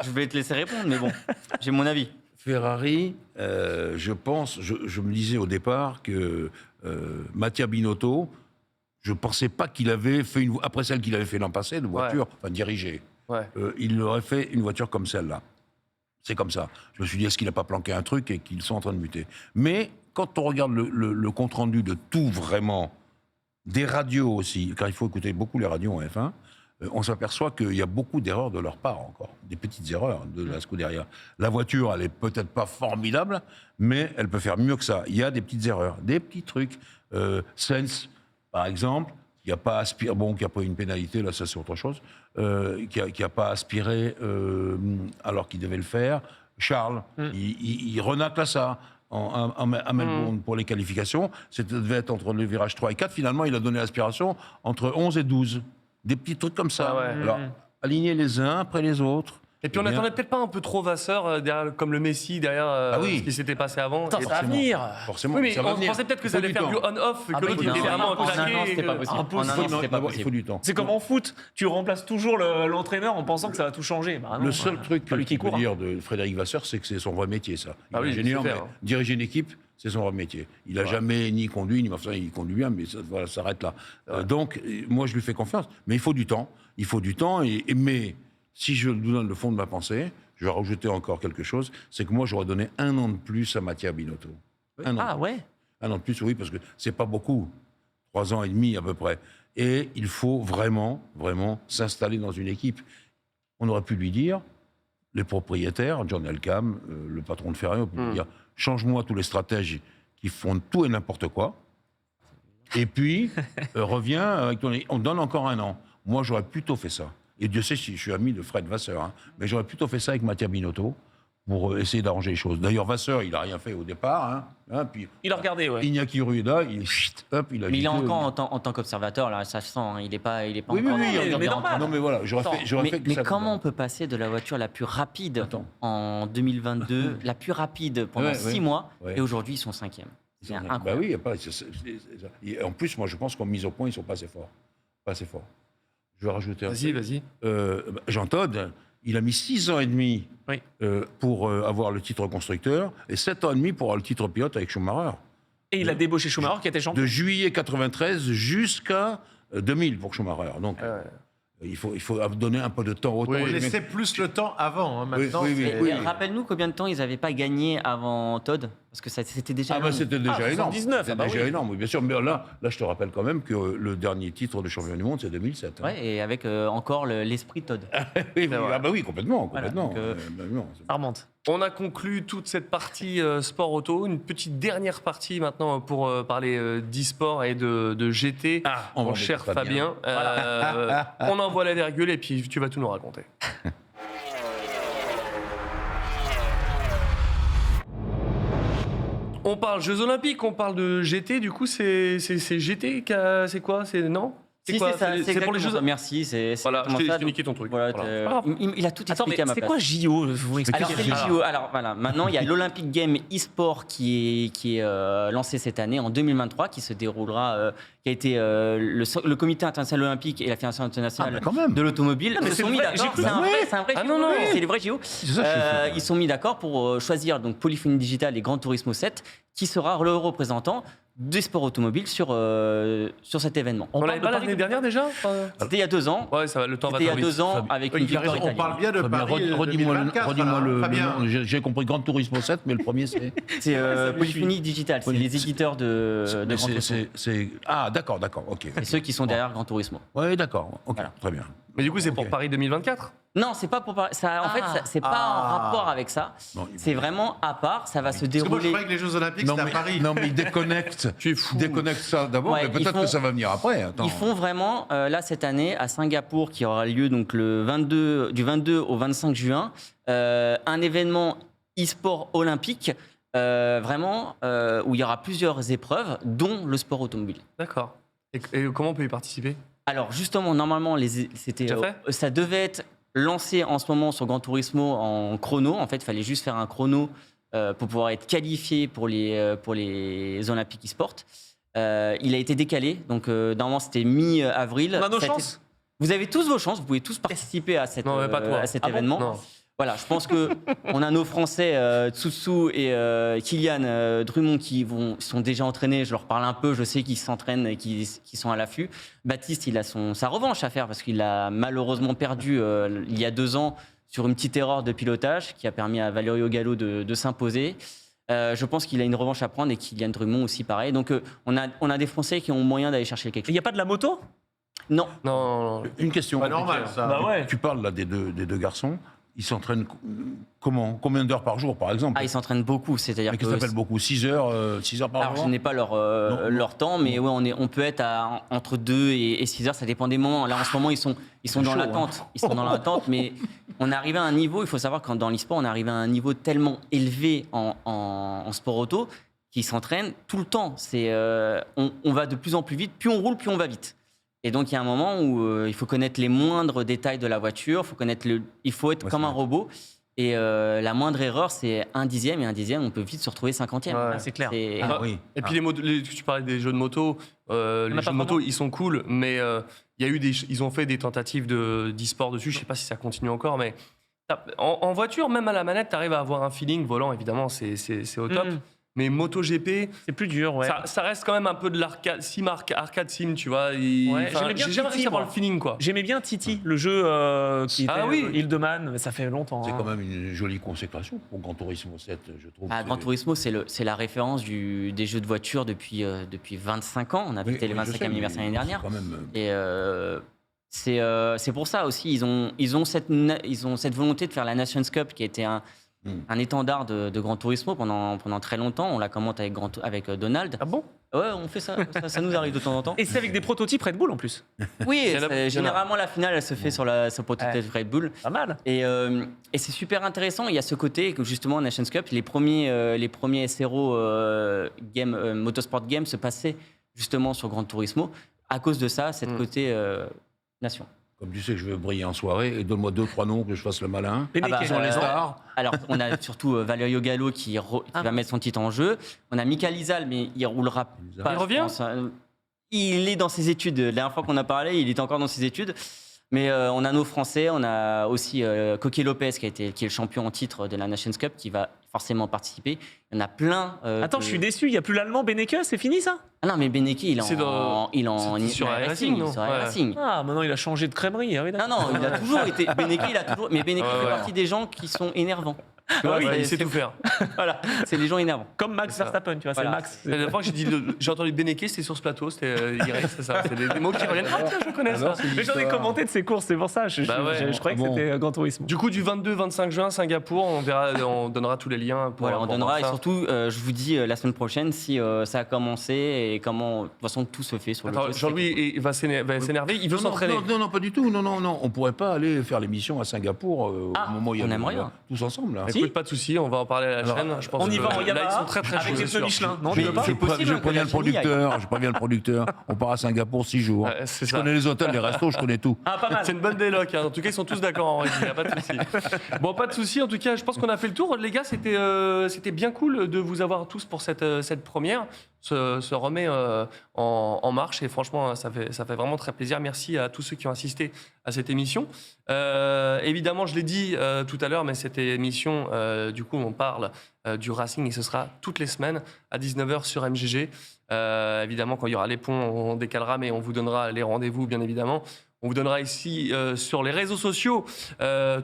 je vais te laisser répondre, mais bon, j'ai mon avis. Ferrari, je pense, je me disais au départ que Mattia Binotto. Je ne pensais pas qu'il avait fait après celle qu'il avait fait l'an passé, de voiture, dirigée. Il aurait fait une voiture comme celle-là. C'est comme ça. Je me suis dit, est-ce qu'il n'a pas planqué un truc et qu'ils sont en train de buter? Mais quand on regarde le compte-rendu de tout vraiment des radios aussi, car il faut écouter beaucoup les radios en F1, on s'aperçoit qu'il y a beaucoup d'erreurs de leur part encore, des petites erreurs de la Scuderia. La voiture, elle est peut-être pas formidable, mais elle peut faire mieux que ça. Il y a des petites erreurs, des petits trucs. Sainz, par exemple, qui n'a pas aspiré, qui n'a pas eu une pénalité, là ça c'est autre chose, qui n'a pas aspiré alors qu'il devait le faire. Charles, il renacle à ça. À Melbourne pour les qualifications, c'était devait être entre le virage 3 et 4. Finalement, il a donné l'aspiration entre 11 et 12. Des petits trucs comme ça. Ah ouais. Alors, aligner les uns après les autres. Et puis on n'attendait peut-être pas un peu trop Vasseur, derrière, comme le Messi, derrière ce qui s'était passé avant. Attends, ça va venir. Forcément. Oui, mais ça va on venir. pensait peut-être que Il ça faut allait du faire du temps. on-off, que Ah, l'autre mais il était non, vraiment en un an, c'était pas possible. En un an, c'était pas Il faut possible. du temps. C'est comme en foot, tu remplaces toujours l'entraîneur en pensant que ça va tout changer. Bah non, Le seul truc pas lui qui que je peux court. dire de Frédéric Vasseur, c'est que c'est son vrai métier, ça. Il Ah est oui, ingénieur, c'est mais faire, hein. diriger une équipe, c'est son vrai métier. Il n'a jamais ni conduit, ni enfin, il conduit bien, mais ça voilà, s'arrête là. Donc, moi, je lui fais confiance. Mais il faut du temps. Il faut du temps. Mais si je lui donne le fond de ma pensée, je vais rajouter encore quelque chose, c'est que moi, j'aurais donné 1 an de plus à Mattia Binotto. Ah ouais. 1 an de plus, oui, parce que c'est pas beaucoup. 3 ans et demi à peu près. Et il faut vraiment, vraiment s'installer dans une équipe. On aurait pu lui dire, les propriétaires, John Elkann, le patron de Ferrari, on peut lui dire, change-moi tous les stratèges qui font tout et n'importe quoi. Et puis, reviens avec ton... On donne encore 1 an. Moi, j'aurais plutôt fait ça. Et Dieu sait si je suis ami de Fred Vasseur, hein, mais j'aurais plutôt fait ça avec Mattia Binotto pour essayer d'arranger les choses. D'ailleurs, Vasseur, il n'a rien fait au départ. Puis, Il a regardé, ouais. Iñaki Rueda, il a Mais il est encore en tant qu'observateur, là, ça se sent. Il n'est pas Oui, encore. il regarde mais bien. normal. Non, mais voilà, j'aurais fait que Mais ça. comment on peut passer de la voiture la plus rapide Attends. en 2022, la plus rapide pendant Ouais, 6 ouais. mois, Ouais. et aujourd'hui ils sont 5e? C'est incroyable. Bah oui, y a pas, et en plus, moi, je pense qu'en mise au point, ils sont pas assez forts. Pas assez forts. Je vais rajouter un Vas-y, truc. vas-y. Jean Todt, il a mis 6 ans et demi Oui. pour avoir le titre constructeur et 7 ans et demi pour avoir le titre pilote avec Schumacher. Et il a débauché Schumacher qui était champion. De juillet 93 jusqu'à 2000 pour Schumacher. Donc, il faut donner un peu de temps au temps. On Les laissait mecs- plus le temps avant. Hein. Maintenant, oui, c'est- oui. Rappelle-nous combien de temps ils n'avaient pas gagné avant Todd, parce que c'était déjà. Ah bah c'était déjà énorme. 79, C'était ah bah déjà oui. énorme, oui, bien sûr. Mais là, je te rappelle quand même que le dernier titre de champion du monde, c'est 2007. hein. Ouais, et avec encore l'esprit Todd. Oui, ah bah oui, complètement. Voilà, complètement. donc, Non, Armand. On a conclu toute cette partie sport auto. Une petite dernière partie maintenant pour parler d'e-sport et de GT. on Mon va cher mettre Fabien. Fabien, on envoie la virgule et puis tu vas tout nous raconter. On parle Jeux Olympiques, on parle de GT. Du coup, c'est GT c'est quoi? C'est non? Si, quoi? c'est ça, c'est pour les exactement Jeux. ça. Merci, c'est Voilà, exactement ça. je t'ai niqué ton truc. Voilà, Voilà. il a tout Attends, mais expliqué à ma c'est place. quoi JO? Vous Alors, expliquez. c'est les JO. Alors, voilà, maintenant, il y a l'Olympic Game e-sport qui est lancé cette année, en 2023, qui se déroulera, qui a été le Comité international olympique et la Fédération internationale quand même. de l'automobile mais se c'est sont le mis vrai, d'accord. j'ai C'est cru. un vrai Ah JO, non, non. c'est les vrais JO. C'est ça, je sais. Ils sont mis d'accord pour choisir donc Polyphony Digital et Gran Turismo 7, qui sera le représentant des sports automobiles sur cet événement. On parle l'avait de pas Paris l'année dernière déjà? C'était il y a 2 ans. Ouais, ça va, le temps va C'était il y a trop vite. 2 ans avec Oui, une il a victoire raison, on parle italienne. bien de Fabien, Paris redis-moi 2024. redis-moi là, le Fabien. nom. J'ai compris Gran Turismo 7, mais le premier c'est. C'est Polyphony Digital, c'est les éditeurs de Gran Turismo. Ah, d'accord, ok. Et ceux qui sont derrière Gran Turismo. Oui, d'accord. Ok, Voilà. très bien. Mais du coup, c'est pour Ok. Paris 2024? Non, c'est pas pour ça. En fait, c'est pas en rapport avec ça. Non, C'est vraiment à part. Ça va se Parce que moi, je dérouler. croyais que les Jeux Olympiques, c'était à Paris. non, mais ils déconnectent. Tu es fou. Ils déconnectent ça d'abord, Ouais, mais peut-être ils font- que ça va venir après. Attends. Ils font vraiment là cette année à Singapour, qui aura lieu donc du 22 au 25 juin, un événement e-sport olympique. Vraiment où il y aura plusieurs épreuves, dont le sport automobile. D'accord. Et comment on peut y participer? Alors justement, normalement, c'était, Déjà fait ça devait être lancé en ce moment sur Gran Turismo en chrono. En fait, il fallait juste faire un chrono pour pouvoir être qualifié pour les Olympiques e-sport. Il a été décalé, donc normalement c'était mi-avril. On a nos Ça a été- chances. Vous avez tous vos chances, vous pouvez tous participer à, Non, mais pas toi. à cet Ah bon événement. Non. Voilà, je pense que on a nos Français Tsutsou et Kylian Drummond qui sont déjà entraînés. Je leur parle un peu, je sais qu'ils s'entraînent et qu'ils sont à l'affût. Baptiste, il a sa revanche à faire parce qu'il a malheureusement perdu il y a 2 ans sur une petite erreur de pilotage qui a permis à Valerio Gallo de s'imposer. Je pense qu'il a une revanche à prendre et Kylian Drummond aussi pareil. Donc on a des Français qui ont moyen d'aller chercher quelque Il chose. n'y a pas de la moto? Non. Non. Une question. Pas normal, ça. Bah ouais. Tu parles là des deux garçons. Ils s'entraînent comment? Combien d'heures par jour, par exemple? Ah, ils s'entraînent beaucoup, c'est-à-dire Mais qu'est-ce que ça s'appelle beaucoup? 6 heures par Alors, jour? je n'ai pas leur temps, mais ouais, on peut être entre 2 et 6 heures, ça dépend des moments. Là, en ce moment, ils sont dans chaud, l'attente. Ils sont dans l'attente, mais on est arrivé à un niveau, il faut savoir que dans l'e-sport, on est arrivé à un niveau tellement élevé en sport auto qu'ils s'entraînent tout le temps. On va de plus en plus vite, plus on roule, plus on va vite. Et donc, il y a un moment où il faut connaître les moindres détails de la voiture, il faut être comme un robot. Et la moindre erreur, c'est 1/10, et 1/10, on peut vite se retrouver 50e. Ouais. C'est clair. Ah, oui. Et puis tu parlais des jeux de moto. Les jeux de moto, ils sont cool, mais ils ont fait des tentatives d'e-sport dessus. Je sais pas si ça continue encore, mais en voiture, même à la manette, tu arrives à avoir un feeling volant. Évidemment, c'est au top. Mais MotoGP, C'est plus dur, ouais. ça reste quand même un peu de l'arcade arcade sim, tu vois. Ouais, j'aimais bien J'ai jamais Titi, réussi à avoir moi. le feeling, quoi. J'aimais bien Titi, le jeu qui était oui. Hildeman, mais ça fait longtemps. C'est hein. quand même une jolie consécration pour Gran Turismo 7, je trouve. Gran Turismo, c'est la référence des jeux de voiture depuis 25 ans. On a fêté le 25e anniversaire l'année dernière. Quand même, Et c'est pour ça aussi, ils ont cette volonté de faire la Nations Cup qui a été un étendard de Gran Turismo pendant très longtemps. On la commente avec Donald. Ah bon? Ouais, on fait ça, ça nous arrive de temps en temps. Et c'est avec des prototypes Red Bull en plus. Oui, Il y en a- généralement la finale elle se fait sur le prototype Red Bull. Pas mal. Et c'est super intéressant. Il y a ce côté que justement Nations Cup, les premiers SRO Motorsport Games se passaient justement sur Gran Turismo à cause de ça, cette côté nation. Comme tu sais que je veux briller en soirée, et donne-moi 2-3 noms que je fasse le malin. Beneke. Sont les stars. Alors, on a surtout Valerio Gallo qui va mettre son titre en jeu. On a Mika Lizal, mais il roulera pas. Il je revient pense. Il est dans ses études. La dernière fois qu'on a parlé, il était encore dans ses études. Mais on a nos Français, on a aussi Coquet Lopez qui est le champion en titre de la Nations Cup qui va forcément participer. Il y en a plein. Attends, je suis déçu, il n'y a plus l'allemand Beneke, c'est fini ça? Ah non, mais Beneke, il est C'est sur iRacing, non? sur Ouais. iRacing. Ah, maintenant il a changé de crèmerie. Ah oui, d'accord. Non, il a toujours été. Beneke, mais Beneke fait Ouais. partie des gens qui sont énervants. Tu vois, Il sait tout faire. Voilà, c'est les gens énervants. Comme Max Verstappen, tu vois, Voilà. c'est Max. La dernière fois que j'ai entendu Beneke, c'était sur ce plateau, c'était direct, c'est ça. C'est des mots qui reviennent. Ah tiens, je connais ça. Mais j'en ai commenté de ses courses, c'est pour ça. Je croyais que c'était Gran Turismo. Du coup, du 22-25 juin, Singapour, on donnera tous les liens. Voilà, on pour donnera voir et ça. surtout, je vous dis la semaine prochaine si ça a commencé et comment, de toute façon, tout se fait sur le Attends, jeu. Jean-Louis va s'énerver, il veut s'entraîner. Non, pas du tout. Non. On pourrait pas aller faire l'émission à Singapour au moment où il y a on aimerait bien. tous ensemble. Là. Écoute, pas de souci, on va en parler à la chaîne. Je pense On y que va en là, Yamaha ils sont très très chauds, avec les c'est pneus sûr. Michelin. Non, Mais tu veux pas? c'est possible, je hein, préviens le producteur. On part à Singapour 6 jours. Ouais, c'est Je ça. connais les hôtels, les restos, je connais tout. Ah, pas mal. C'est une bonne déloc. En tout cas, ils sont tous d'accord en régie. Y a pas de souci. Bon, pas de souci. En tout cas, je pense qu'on a fait le tour. Les gars, c'était bien cool de vous avoir tous pour cette première. Se remet en marche et franchement, ça fait vraiment très plaisir. Merci à tous ceux qui ont assisté à cette émission. Évidemment, je l'ai dit tout à l'heure, mais cette émission, du coup, on parle du racing et ce sera toutes les semaines à 19h sur MGG. Évidemment, quand il y aura les ponts, on décalera, mais on vous donnera les rendez-vous, bien évidemment. On vous donnera ici sur les réseaux sociaux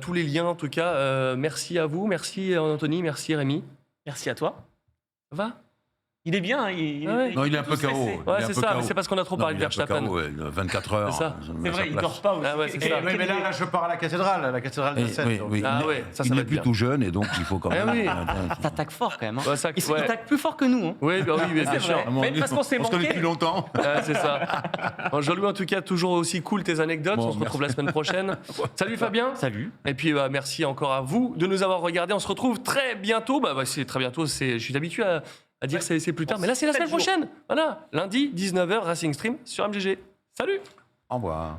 tous les liens. En tout cas, merci à vous, merci Anthony, merci Rémi. Merci à toi. Ça va? Il est bien. Non, il est un peu tous KO. stressé. Ouais, c'est ça, mais c'est parce qu'on a trop parlé de Verstappen. 24 heures. C'est ça. C'est vrai, il dort pas. Ah ouais, c'est ça. Mais là, je pars à la cathédrale de Sète. Oui. Ah ouais, ça il va n'est être plus bien. tout jeune et donc il faut quand Ah même. oui. T'attaques fort quand même. Hein. Ouais, ça- Ils ouais. attaquent plus fort que nous. Hein. Oui, bah oui, bien sûr. vrai. Mais parce qu'on s'est On se connaît manqué. depuis longtemps. C'est ça. Bon, Jean-Louis, en tout cas, toujours aussi cool tes anecdotes. Bon, on se retrouve la semaine prochaine. Salut Fabien. Salut. Et puis merci encore à vous de nous avoir regardés. On se retrouve très bientôt. C'est très bientôt. Je suis habitué à dire que c'est plus tard. Mais là, c'est la semaine prochaine. Voilà. Lundi, 19h, Racing Stream sur MGG. Salut. Au revoir.